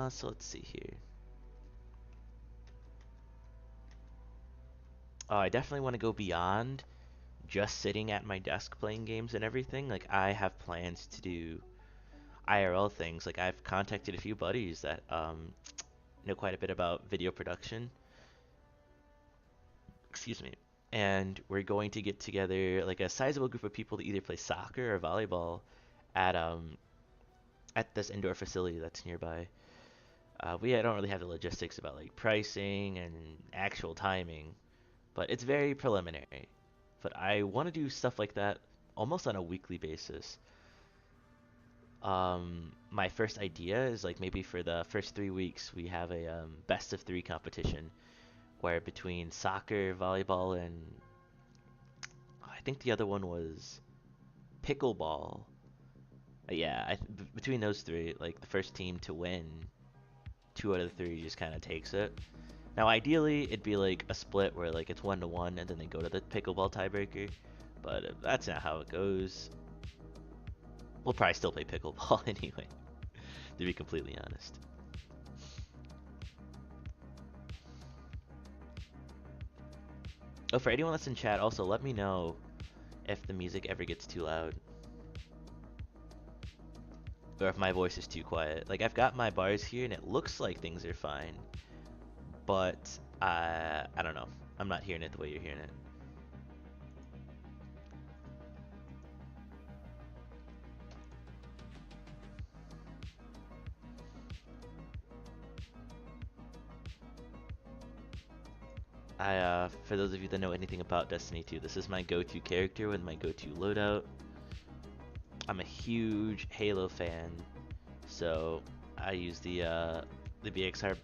So let's see here. Oh, I definitely want to go beyond just sitting at my desk playing games and everything. Like, I have plans to do IRL things. Like, I've contacted a few buddies that know quite a bit about video production. Excuse me. And we're going to get together like a sizable group of people to either play soccer or volleyball at this indoor facility that's nearby. We don't really have the logistics about like pricing and actual timing, but it's very preliminary. But I want to do stuff like that almost on a weekly basis. My first idea is like maybe for the first 3 weeks we have a best of 3 competition where between soccer, volleyball, and I think the other one was pickleball, Yeah, between those three, like the first team to win 2 out of the 3 just kind of takes it. Now, ideally, it'd be like a split where like it's 1-1 and then they go to the pickleball tiebreaker, but that's not how it goes. We'll probably still play pickleball anyway, to be completely honest. Oh, for anyone that's in chat, also let me know if the music ever gets too loud. Or if my voice is too quiet. Like, I've got my bars here and it looks like things are fine. But, I don't know. I'm not hearing it the way you're hearing it. For those of you that know anything about Destiny 2, this is my go-to character with my go-to loadout. I'm a huge Halo fan, so I use the BXR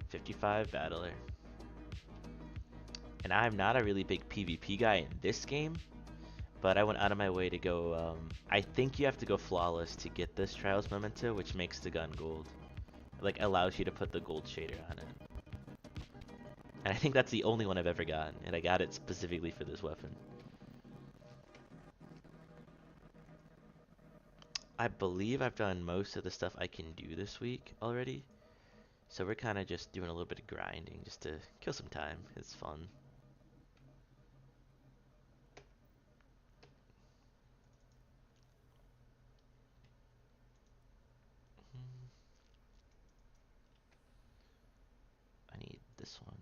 55 Battler. And I'm not a really big PvP guy in this game, but I went out of my way to go, I think you have to go flawless to get this Trials Memento, which makes the gun gold. It, like, allows you to put the gold shader on it. And I think that's the only one I've ever gotten, and I got it specifically for this weapon. I believe I've done most of the stuff I can do this week already. So we're kind of just doing a little bit of grinding just to kill some time. It's fun. I need this one.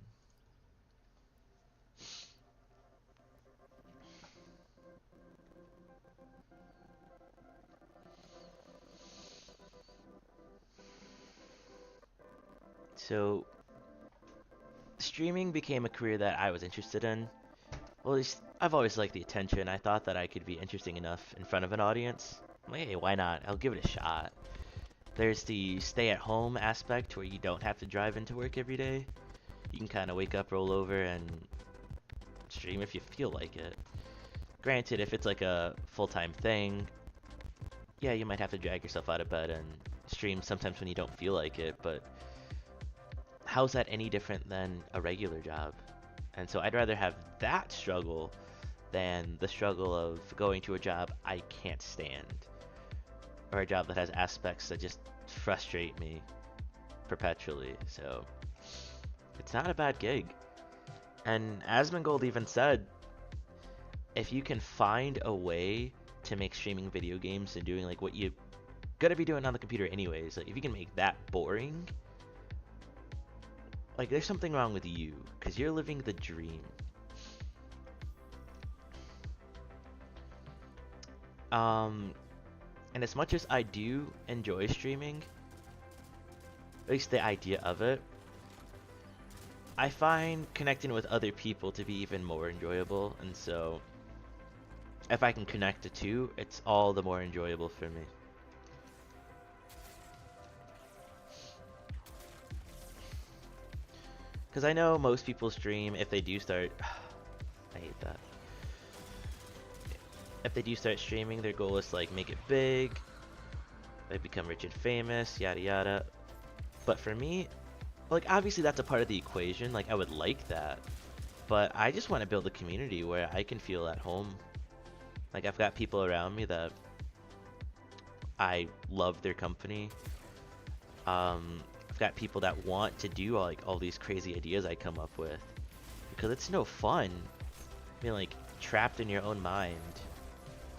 So, streaming became a career that I was interested in. Well, at least I've always liked the attention. I thought that I could be interesting enough in front of an audience. I'm like, hey, why not? I'll give it a shot. There's the stay-at-home aspect where you don't have to drive into work every day. You can kind of wake up, roll over, and stream if you feel like it. Granted, if it's like a full-time thing, yeah, you might have to drag yourself out of bed and stream sometimes when you don't feel like it, but how's that any different than a regular job? And so I'd rather have that struggle than the struggle of going to a job I can't stand, or a job that has aspects that just frustrate me perpetually. So it's not a bad gig. And Asmongold even said, if you can find a way to make streaming video games and doing like what you gotta be doing on the computer anyways, like if you can make that boring, like there's something wrong with you, because you're living the dream. And as much as I do enjoy streaming, at least the idea of it, I find connecting with other people to be even more enjoyable, and so if I can connect the two, it's all the more enjoyable for me. Because I know most people stream, if they do start... I hate that. If they do start streaming, their goal is to like make it big, like become rich and famous, yada yada. But for me, like obviously that's a part of the equation, like I would like that. But I just want to build a community where I can feel at home. Like I've got people around me that I love their company. I've got people that want to do all these crazy ideas I come up with, because it's no fun being like trapped in your own mind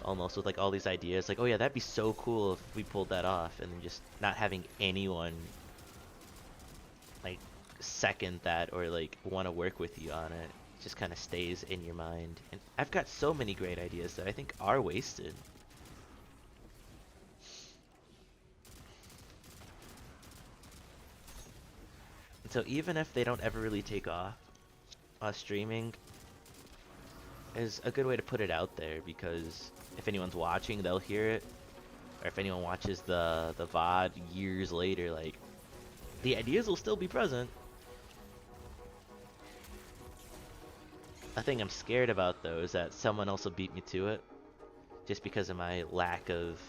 almost with like all these ideas, like, oh yeah, that'd be so cool if we pulled that off, and then just not having anyone like second that or like want to work with you on it. It just kind of stays in your mind. And I've got so many great ideas that I think are wasted. And so even if they don't ever really take off, streaming is a good way to put it out there, because if anyone's watching, they'll hear it. Or if anyone watches the VOD years later, like, the ideas will still be present. A thing I'm scared about, though, is that someone else will beat me to it, just because of my lack of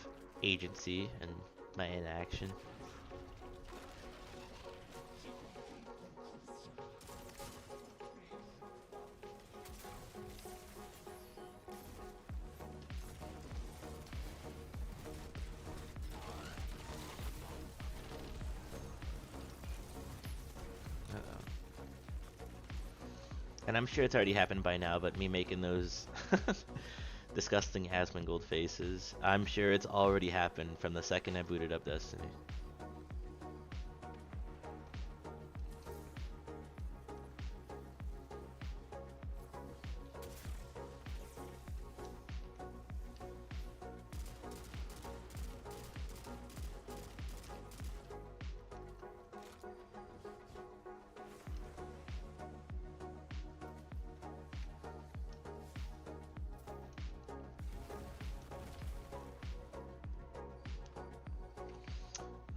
agency and my inaction. And I'm sure it's already happened by now, but me making those disgusting Asmongold faces, I'm sure it's already happened from the second I booted up Destiny.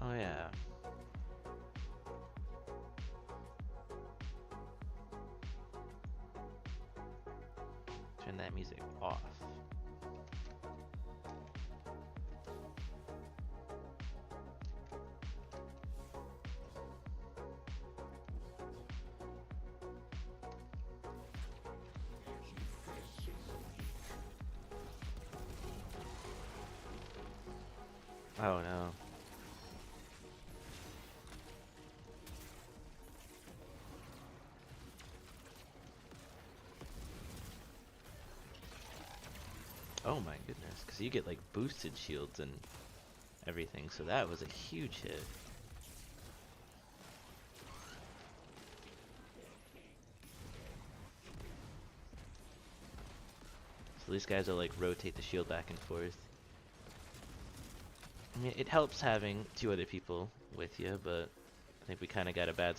Oh yeah. Turn that music off. Oh no. Oh my goodness, because you get like boosted shields and everything, so that was a huge hit. So these guys will like rotate the shield back and forth. I mean, it helps having two other people with you, but I think we kind of got a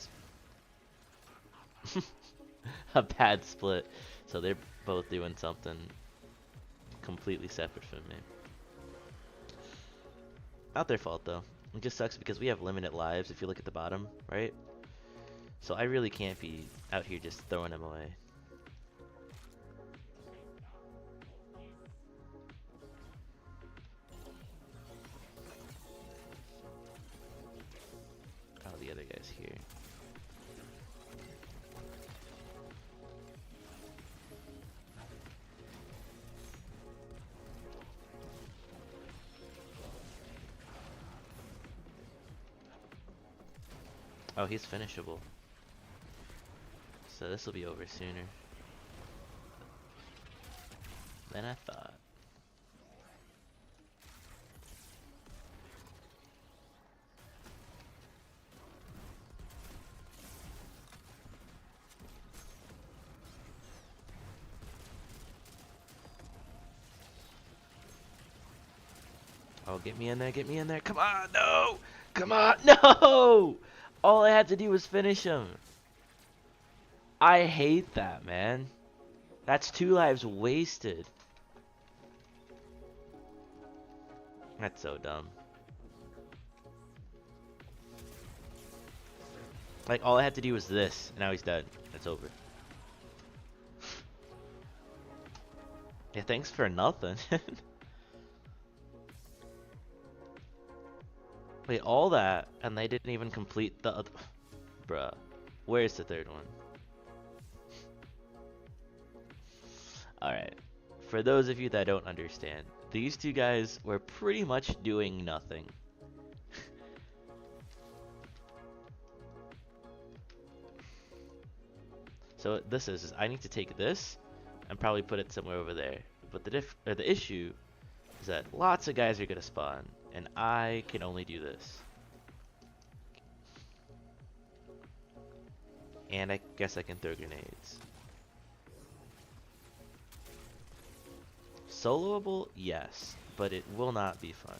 a bad split. So they're both doing something completely separate from me. Not their fault though. It just sucks because we have limited lives if you look at the bottom, right? So I really can't be out here just throwing them away. Oh, the other guy's here. Oh, he's finishable. So this will be over sooner than I thought. Oh, get me in there, get me in there. Come on, no! Come on, no! All I had to do was finish him. I hate that, man. That's 2 lives wasted. That's so dumb. Like, all I had to do was this, and now he's dead. It's over. Yeah, thanks for nothing. Wait, all that, and they didn't even complete the other... Bruh. Where's the third one? Alright. For those of you that don't understand, these two guys were pretty much doing nothing. So what this is I need to take this and probably put it somewhere over there. But the issue is that lots of guys are gonna spawn, and I can only do this. And I guess I can throw grenades. Soloable, yes, but it will not be fun.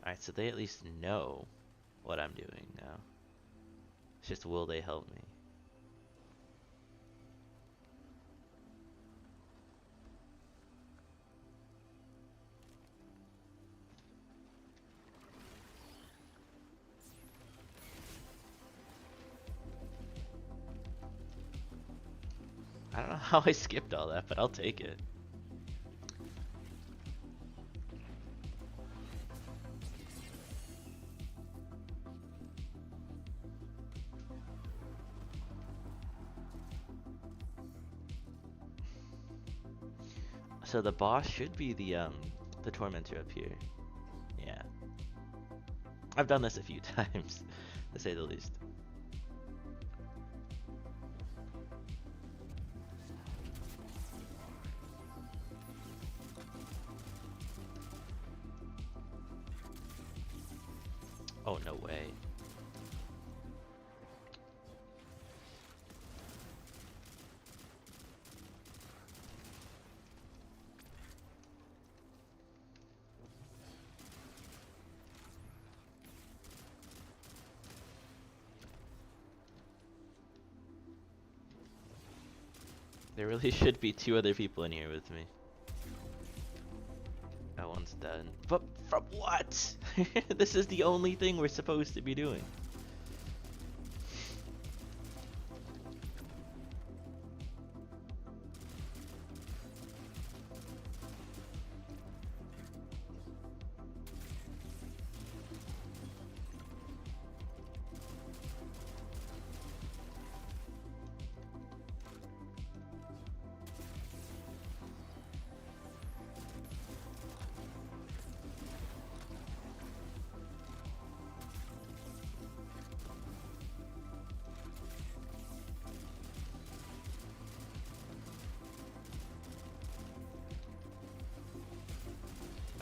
Alright, so they at least know what I'm doing now. It's just, will they help me? how I skipped all that, but I'll take it. So the boss should be the tormentor up here. Yeah. I've done this a few times, to say the least. Oh, no way. There really should be 2 other people in here with me. That one's done. But from what? This is the only thing we're supposed to be doing.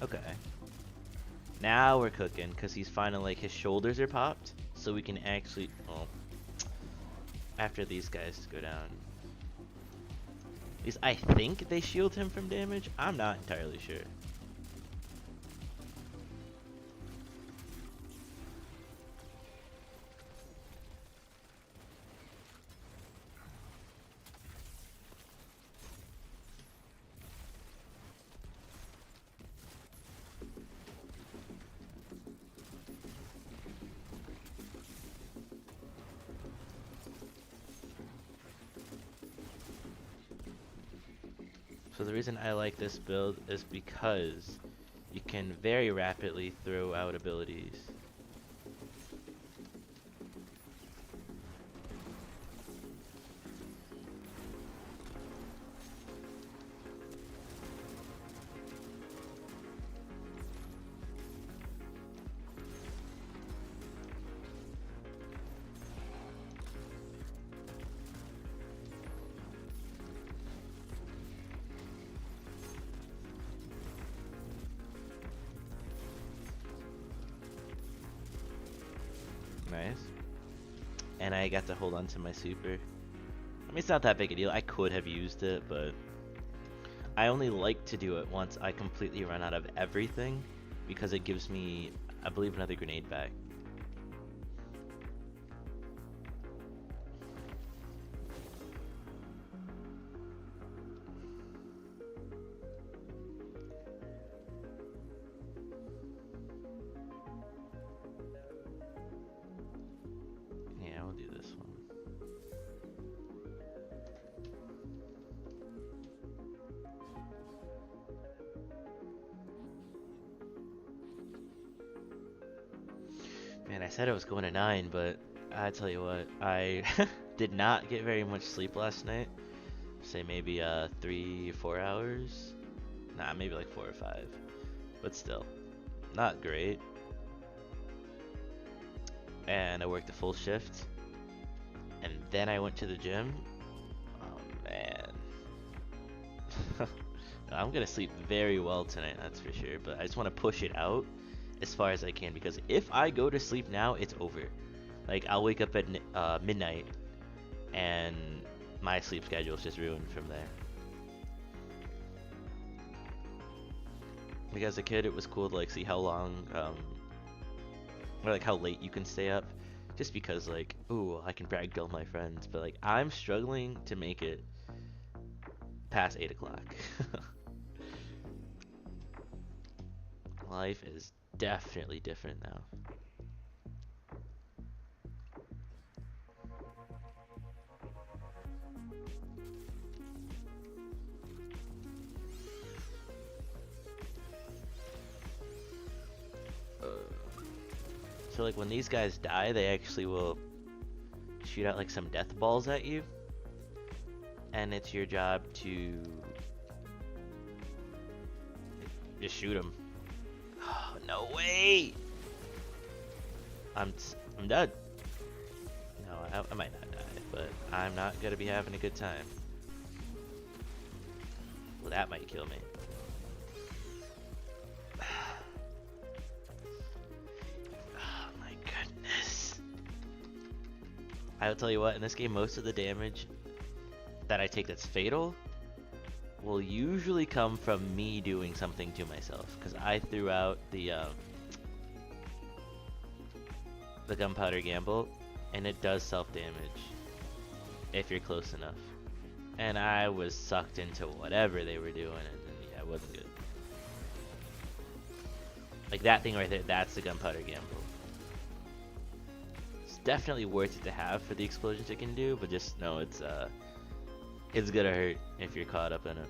Okay. Now we're cooking, because he's finally, like, his shoulders are popped, so we can actually, well, after these guys go down. At least I think they shield him from damage. I'm not entirely sure. So the reason I like this build is because you can very rapidly throw out abilities. Nice. And I got to hold on to my super. I mean, it's not that big a deal. I could have used it, but I only like to do it once I completely run out of everything, because it gives me, I believe, another grenade back. Man, I said I was going to 9, but I tell you what, I did not get very much sleep last night. Say maybe 3 or 4 hours. Nah, maybe like 4 or 5. But still, not great. And I worked a full shift. And then I went to the gym. Oh man. I'm gonna sleep very well tonight, that's for sure. But I just want to push it out as far as I can, because if I go to sleep now, it's over. Like, I'll wake up at midnight and my sleep schedule is just ruined from there. Like, as a kid, it was cool to like see how long or like how late you can stay up, just because like, ooh, I can brag to all my friends. But like, I'm struggling to make it past 8 o'clock. Life is definitely different now. So like when these guys die, they actually will shoot out like some death balls at you. And it's your job to just shoot them. Oh, no way! I'm dead. No, I might not die, but I'm not gonna be having a good time. Well, that might kill me. Oh my goodness. I will tell you what, in this game, most of the damage that I take that's fatal will usually come from me doing something to myself, because I threw out the gunpowder gamble, and it does self-damage if you're close enough. And I was sucked into whatever they were doing, and yeah, it wasn't good. Like that thing right there, that's the gunpowder gamble. It's definitely worth it to have for the explosions it can do, but just know it's gonna hurt if you're caught up in it.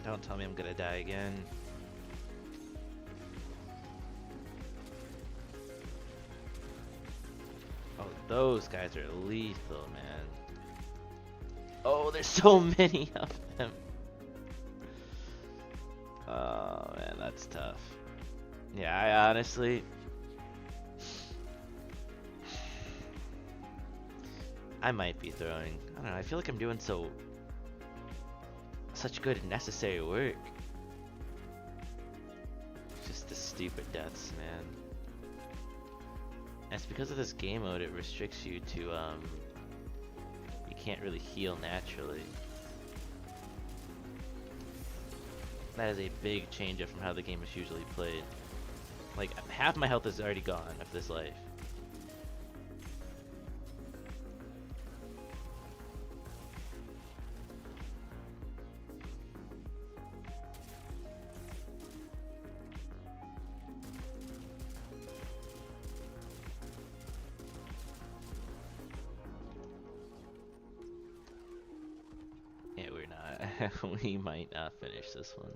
Don't tell me I'm gonna die again. Oh, those guys are lethal, man. Oh, there's so many of them. Oh, man, that's tough. Yeah, I honestly... I might be throwing... I don't know, I feel like I'm doing such good and necessary work. Just the stupid deaths, man. And it's because of this game mode, it restricts you to, you can't really heal naturally. That is a big change up from how the game is usually played. Like, half my health is already gone of this life. We might not finish this one.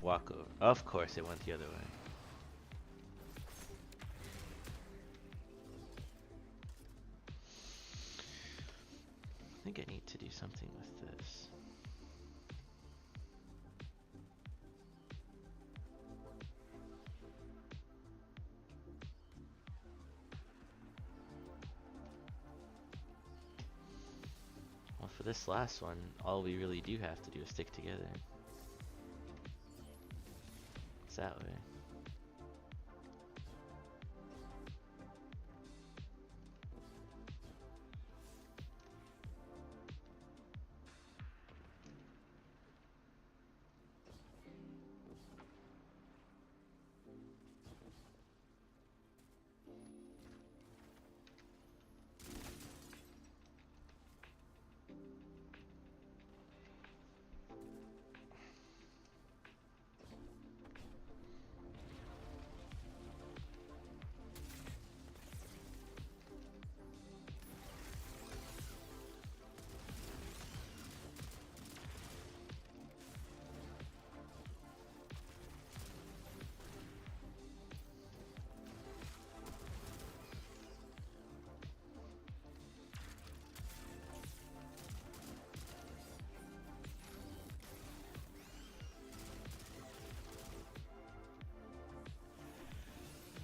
Walk over. Of course it went the other way. I think I need to do something with this. Well, for this last one, all we really do have to do is stick together. That way.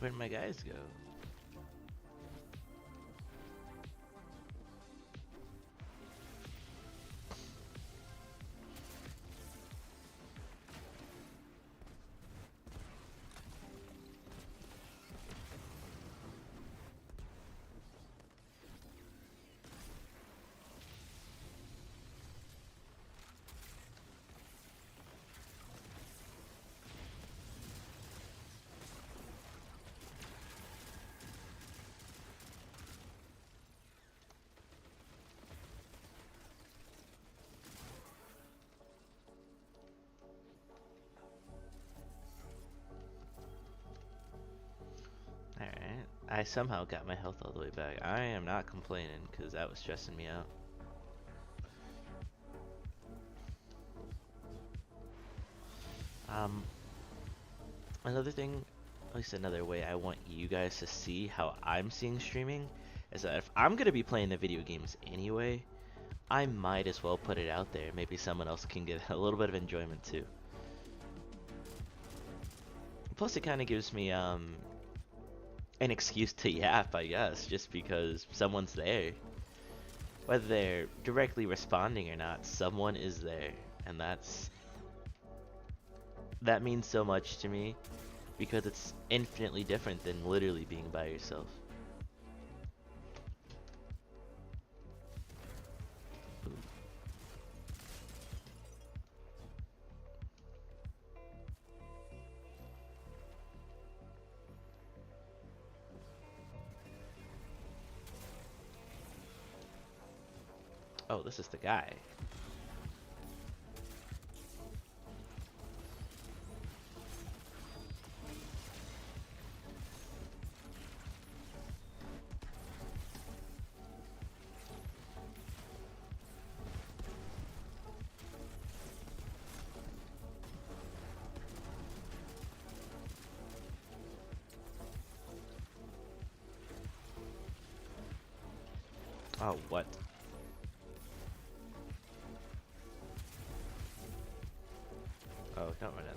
Where'd my guys go? Alright, I somehow got my health all the way back. I am not complaining, because that was stressing me out. Another thing, at least another way I want you guys to see how I'm seeing streaming, is that if I'm going to be playing the video games anyway, I might as well put it out there. Maybe someone else can get a little bit of enjoyment too. Plus it kind of gives me an excuse to yap, I guess, just because someone's there. Whether they're directly responding or not, someone is there, and that means so much to me, because it's infinitely different than literally being by yourself. Oh, this is the guy. Oh, what? Oh, don't run in there.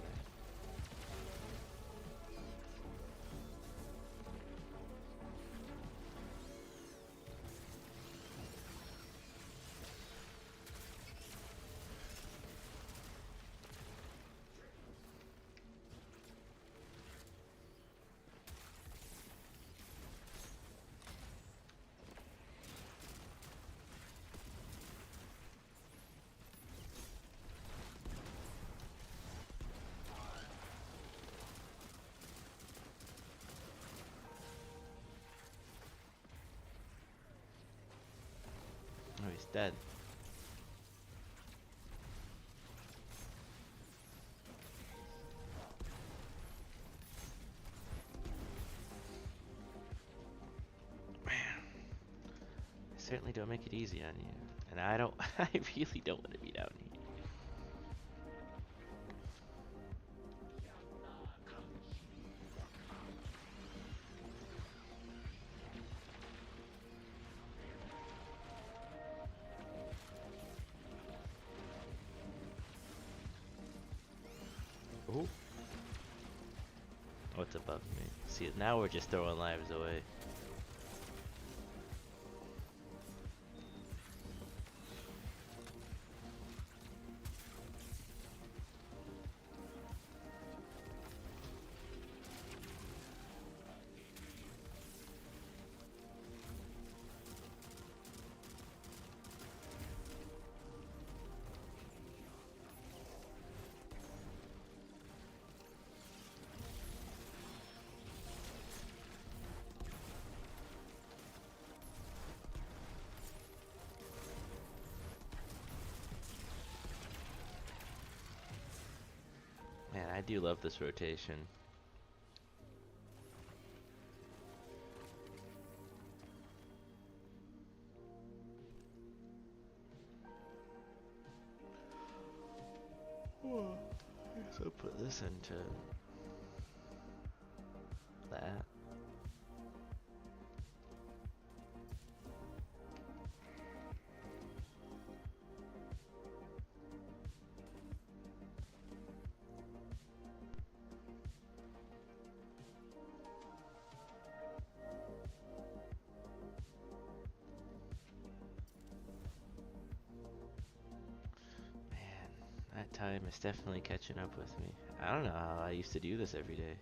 Oh, he's dead. Man, I certainly don't make it easy on you. And I really don't want to be down here. Oh. What's above me? See, now we're just throwing lives away. Man, I do love this rotation. I guess I'll put this into that. time is definitely catching up with me. I don't know how I used to do this every day.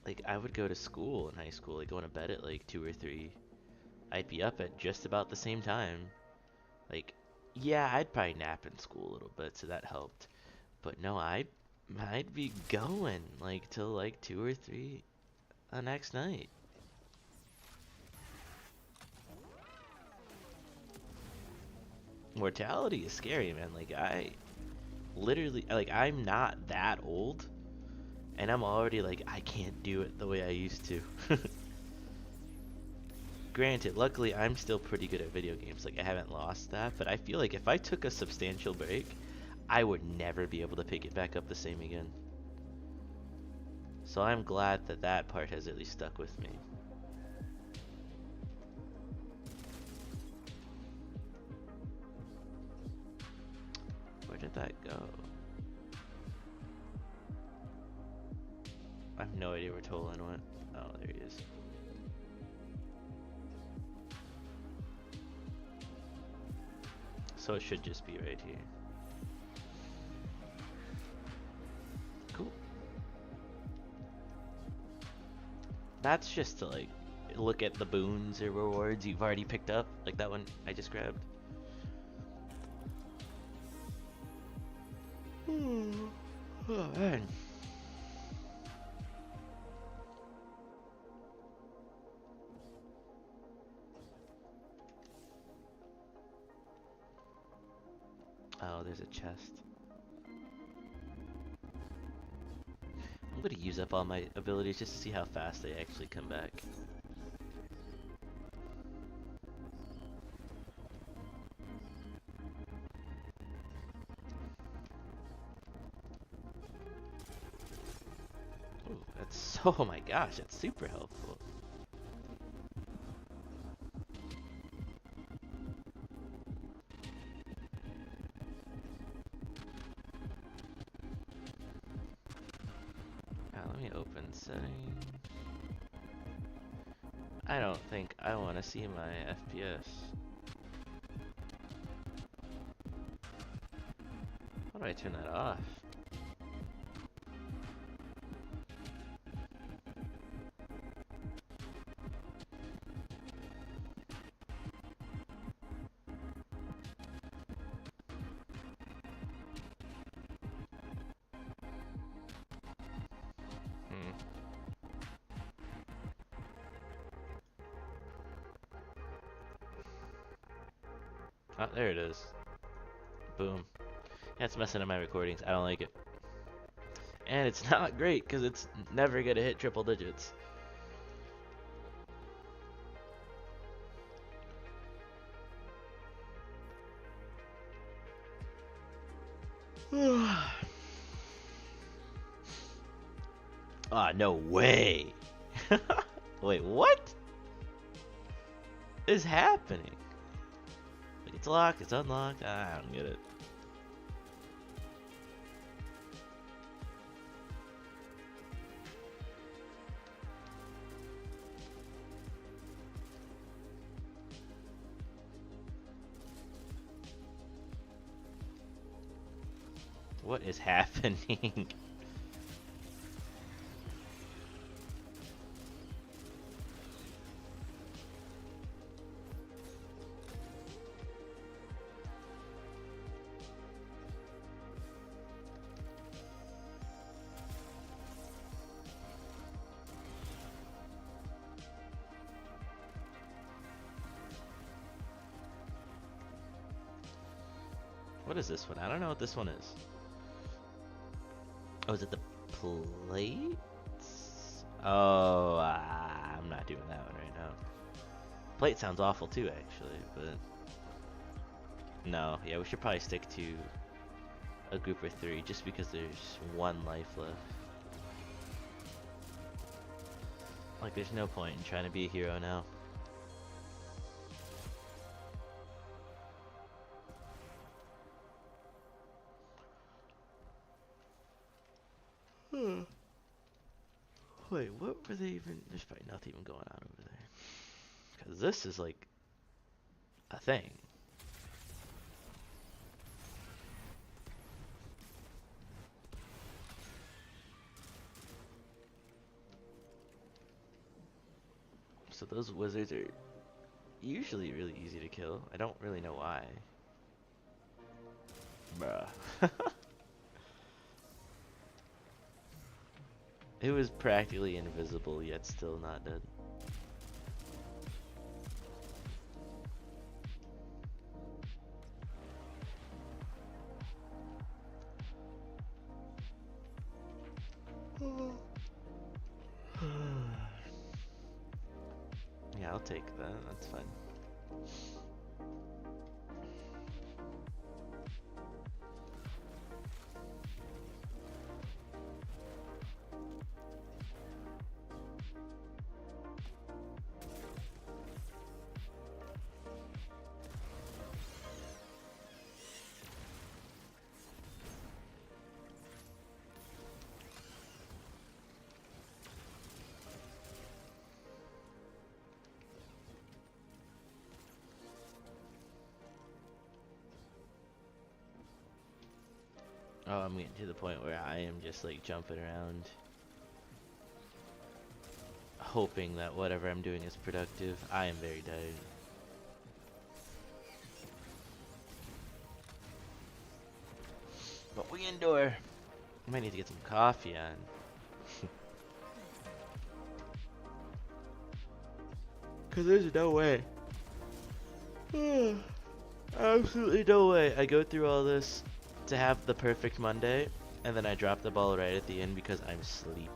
Like, I would go to school in high school, like going to bed at like 2 or 3. I'd be up at just about the same time. Like, yeah, I'd probably nap in school a little bit, so that helped. But no, I'd be going like till like 2 or 3 the next night. Mortality is scary, man. Like, I literally, like, I'm not that old, and I'm already like, I can't do it the way I used to. Granted, luckily, I'm still pretty good at video games. Like, I haven't lost that, but I feel like if I took a substantial break, I would never be able to pick it back up the same again. So I'm glad that that part has at least stuck with me. Where did that go? I have no idea where Tolan went. Oh, there he is. So it should just be right here. Cool. That's just to like look at the boons or rewards you've already picked up, like that one I just grabbed. Oh man. Oh, there's a chest. I'm gonna use up all my abilities just to see how fast they actually come back. Ooh, that's so, oh my gosh, that's super helpful. Let me open settings. I don't think I want to see my FPS. How do I turn that off? Oh, there it is. Boom. Yeah, it's messing up my recordings. I don't like it. And it's not great because it's never gonna hit triple digits. Ah, no way. Wait, what is happening? Like, it's locked, it's unlocked. I don't get it. What is happening? What is this one? I don't know what this one is. Oh, is it the plates? Oh, I'm not doing that one right now. Plate sounds awful too, actually, but... No, yeah, we should probably stick to a group of 3, just because there's 1 life left. Like, there's no point in trying to be a hero now. Wait, what were they even? There's probably nothing even going on over there. Because this is like a thing. So those wizards are usually really easy to kill. I don't really know why. Bruh. It was practically invisible, yet still not dead. Yeah, I'll take that. That's fine. Oh, I'm getting to the point where I am just like jumping around, hoping that whatever I'm doing is productive. I am very tired. But we endure. I might need to get some coffee on. Cause there's no way. Absolutely no way. I go through all this to have the perfect Monday, and then I drop the ball right at the end because I'm sleepy.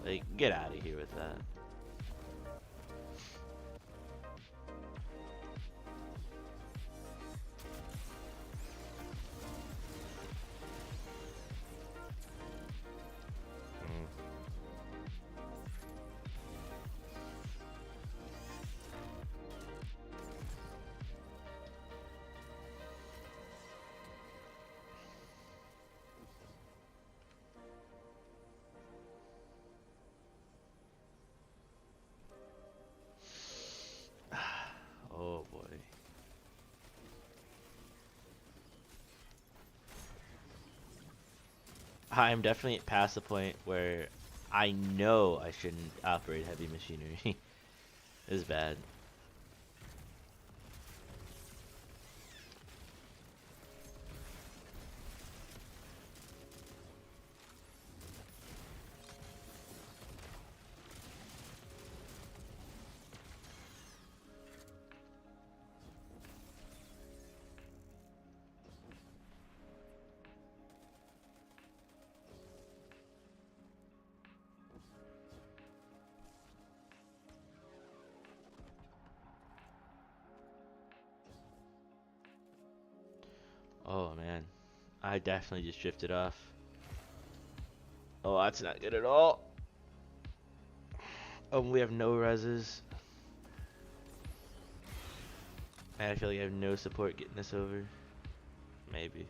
Like, get out of here with that. Oh boy. I'm definitely past the point where I know I shouldn't operate heavy machinery. It's bad. Oh man, I definitely just drifted off. Oh, that's not good at all. Oh, we have no reses. I feel like I have no support getting this over. Maybe.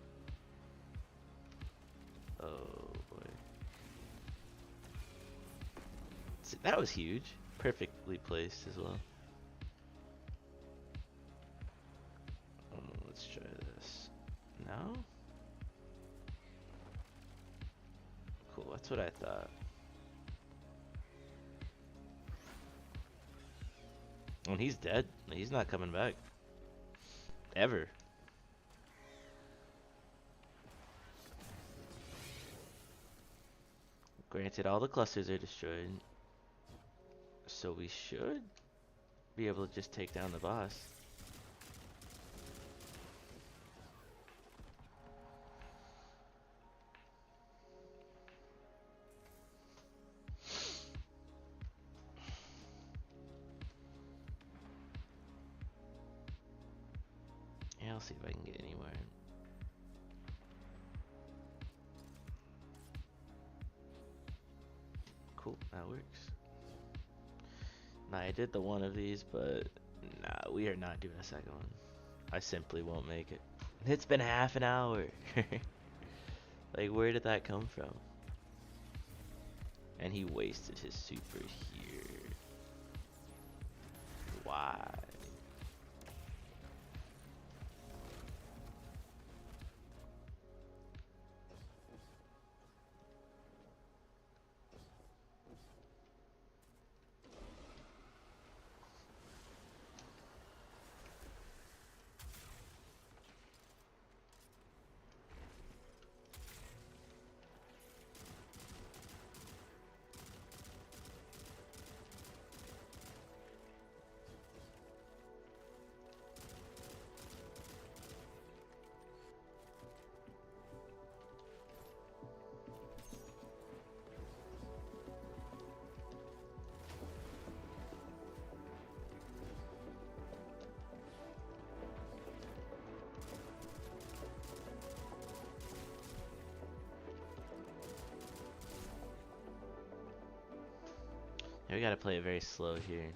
Oh boy. See, that was huge. Perfectly placed as well. Let's try this. No? Cool, that's what I thought. And he's dead. He's not coming back. Ever. Granted, all the clusters are destroyed. So we should be able to just take down the boss. Yeah, I'll see if I can get anywhere. Cool, that works. Nah, I did the one of these, but nah, we are not doing a second one. I simply won't make it. It's been half an hour. Like, where did that come from? And he wasted his super here. Why? We gotta play it very slow here.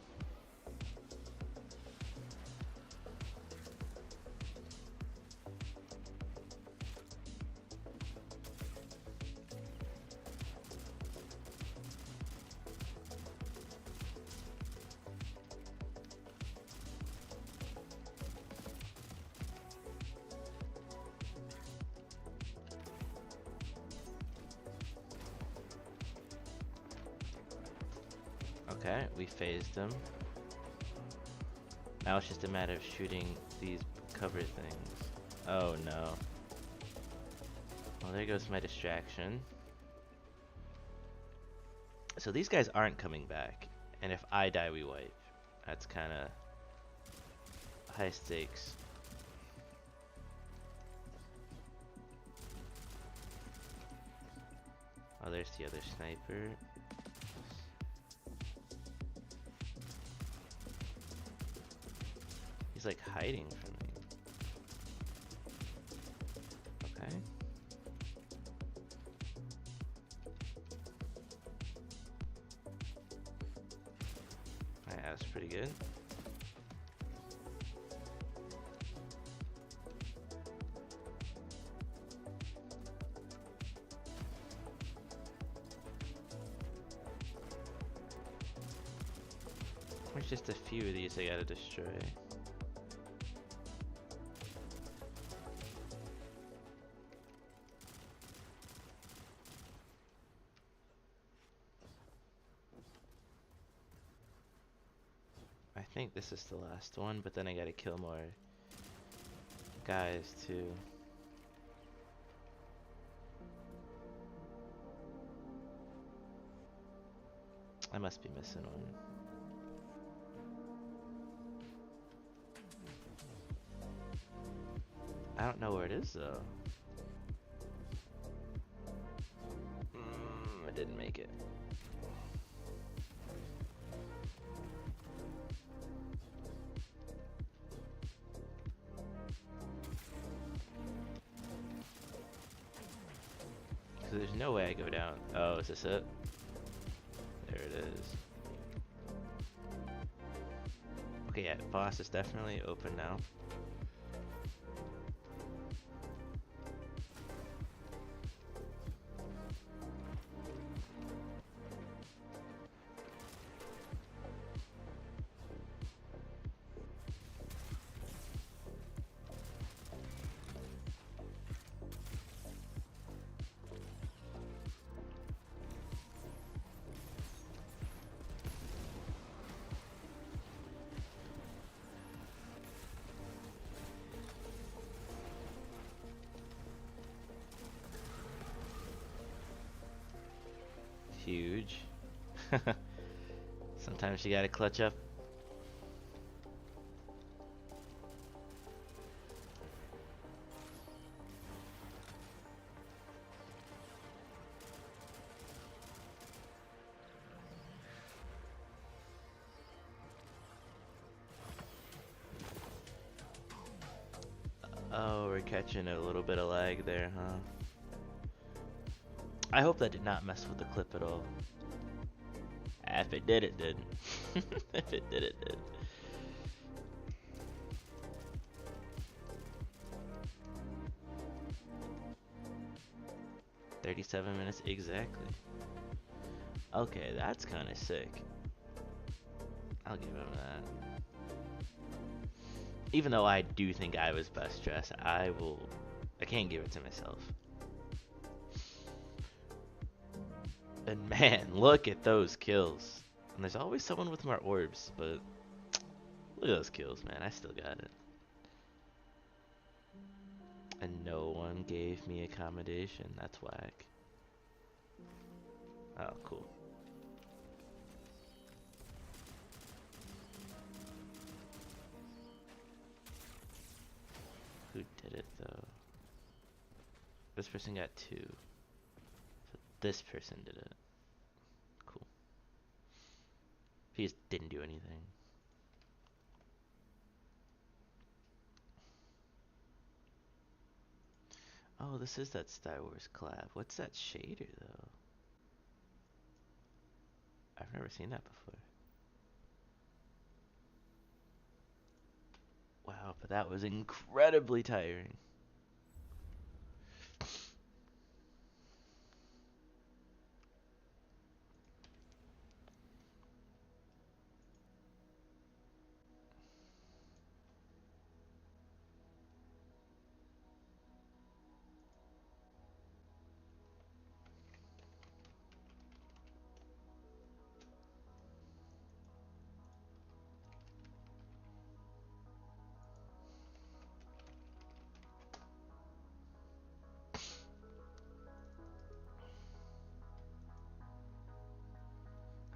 Okay, we phased them. Now it's just a matter of shooting these cover things. Oh no. Well, there goes my distraction. So these guys aren't coming back. And if I die, we wipe. That's kind of high stakes. Oh, there's the other sniper. He's like hiding from me. Okay. Alright, that's pretty good. There's just a few of these I gotta destroy. I think this is the last one, but then I gotta kill more guys too. I must be missing one. I don't know where it is though. I didn't make it. So there's no way I go down. Oh, is this it? There it is. Okay, yeah, boss is definitely open now. Huge. Sometimes you gotta clutch up. Oh, we're catching a little bit of lag there, huh? I hope that did not mess with the clip at all. If it did, it did. If it did, it did. "37 minutes exactly." Okay, that's kind of sick. I'll give him that. Even though I do think I was best dressed, I can't give it to myself. And man, look at those kills. And there's always someone with more orbs, but look at those kills, man. I still got it. And no one gave me accommodation. That's whack. Oh, cool. Who did it, though? This person got 2. So this person did it. Cool. He just didn't do anything. Oh, this is that Star Wars collab. What's that shader, though? I've never seen that before. Wow, but that was incredibly tiring.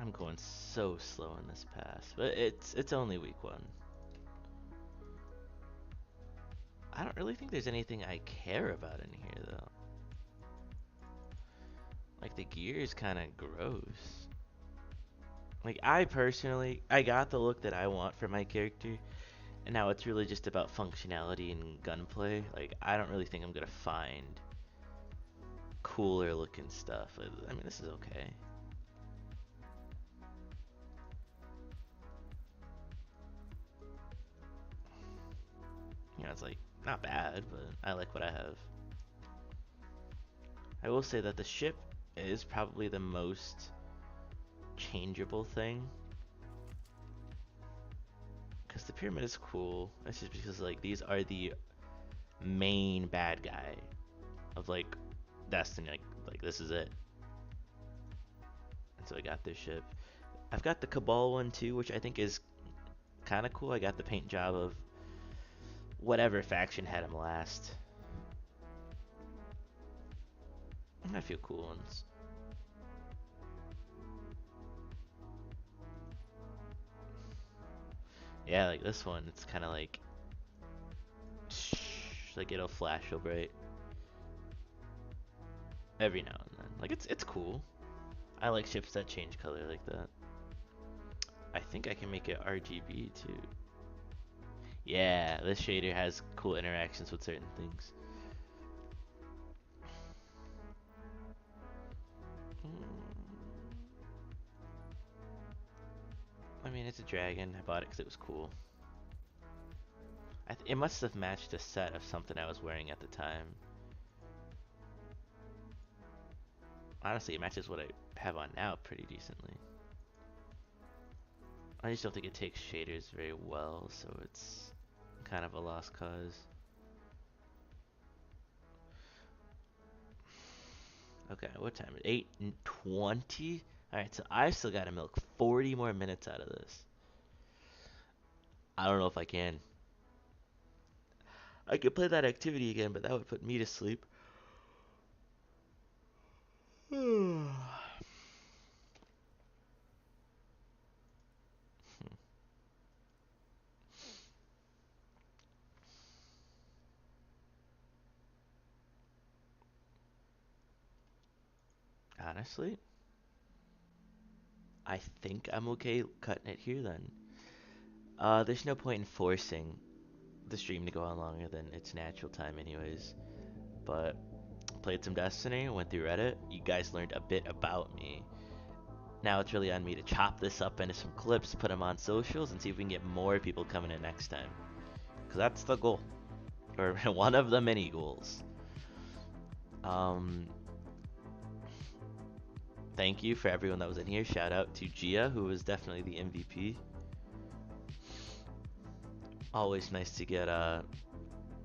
I'm going so slow in this pass, but it's only week 1. I don't really think there's anything I care about in here though. Like the gear is kind of gross. Like I personally, I got the look that I want for my character, and now it's really just about functionality and gunplay. Like I don't really think I'm gonna find cooler looking stuff. I mean, this is okay. You know, it's like not bad, but I like what I have. I will say that the ship is probably the most changeable thing, because the pyramid is cool. That's just because like these are the main bad guy of like Destiny. Like this is it. And so I got this ship. I've got the Cabal one too, which I think is kind of cool. I got the paint job of whatever faction had him last. I feel cool ones. Yeah, like this one, it's kind of like it'll flash so bright every now and then. Like it's cool. I like ships that change color like that. I think I can make it RGB too. Yeah, this shader has cool interactions with certain things. I mean, it's a dragon. I bought it because it was cool. It must have matched a set of something I was wearing at the time. Honestly, it matches what I have on now pretty decently. I just don't think it takes shaders very well, so it's kind of a lost cause. Okay, what time is it? 8:20? Alright, so I've still got to milk 40 more minutes out of this. I don't know if I can. I could play that activity again, but that would put me to sleep. Honestly, I think I'm okay cutting it here then. There's no point in forcing the stream to go on longer than its natural time anyways. But played some Destiny, went through Reddit. You guys learned a bit about me. Now it's really on me to chop this up into some clips, put them on socials, and see if we can get more people coming in next time. Because that's the goal. Or one of the many goals. Thank you for everyone that was in here. Shout out to Gia, who was definitely the MVP. Always nice to get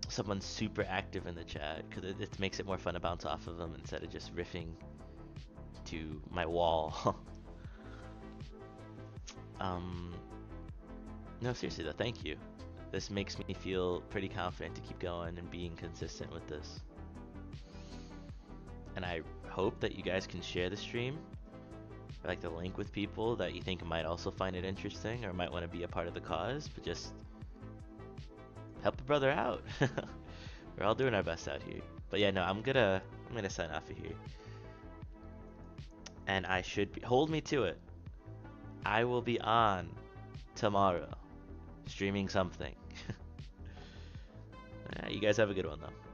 someone super active in the chat, because it makes it more fun to bounce off of them instead of just riffing to my wall. No, seriously though, thank you. This makes me feel pretty confident to keep going and being consistent with this. And I hope that you guys can share the stream, or like the link with people that you think might also find it interesting or might want to be a part of the cause, but just help a brother out. We're all doing our best out here. But yeah, no, I'm gonna sign off of here. And I should be, hold me to it, I will be on tomorrow streaming something. You guys have a good one though.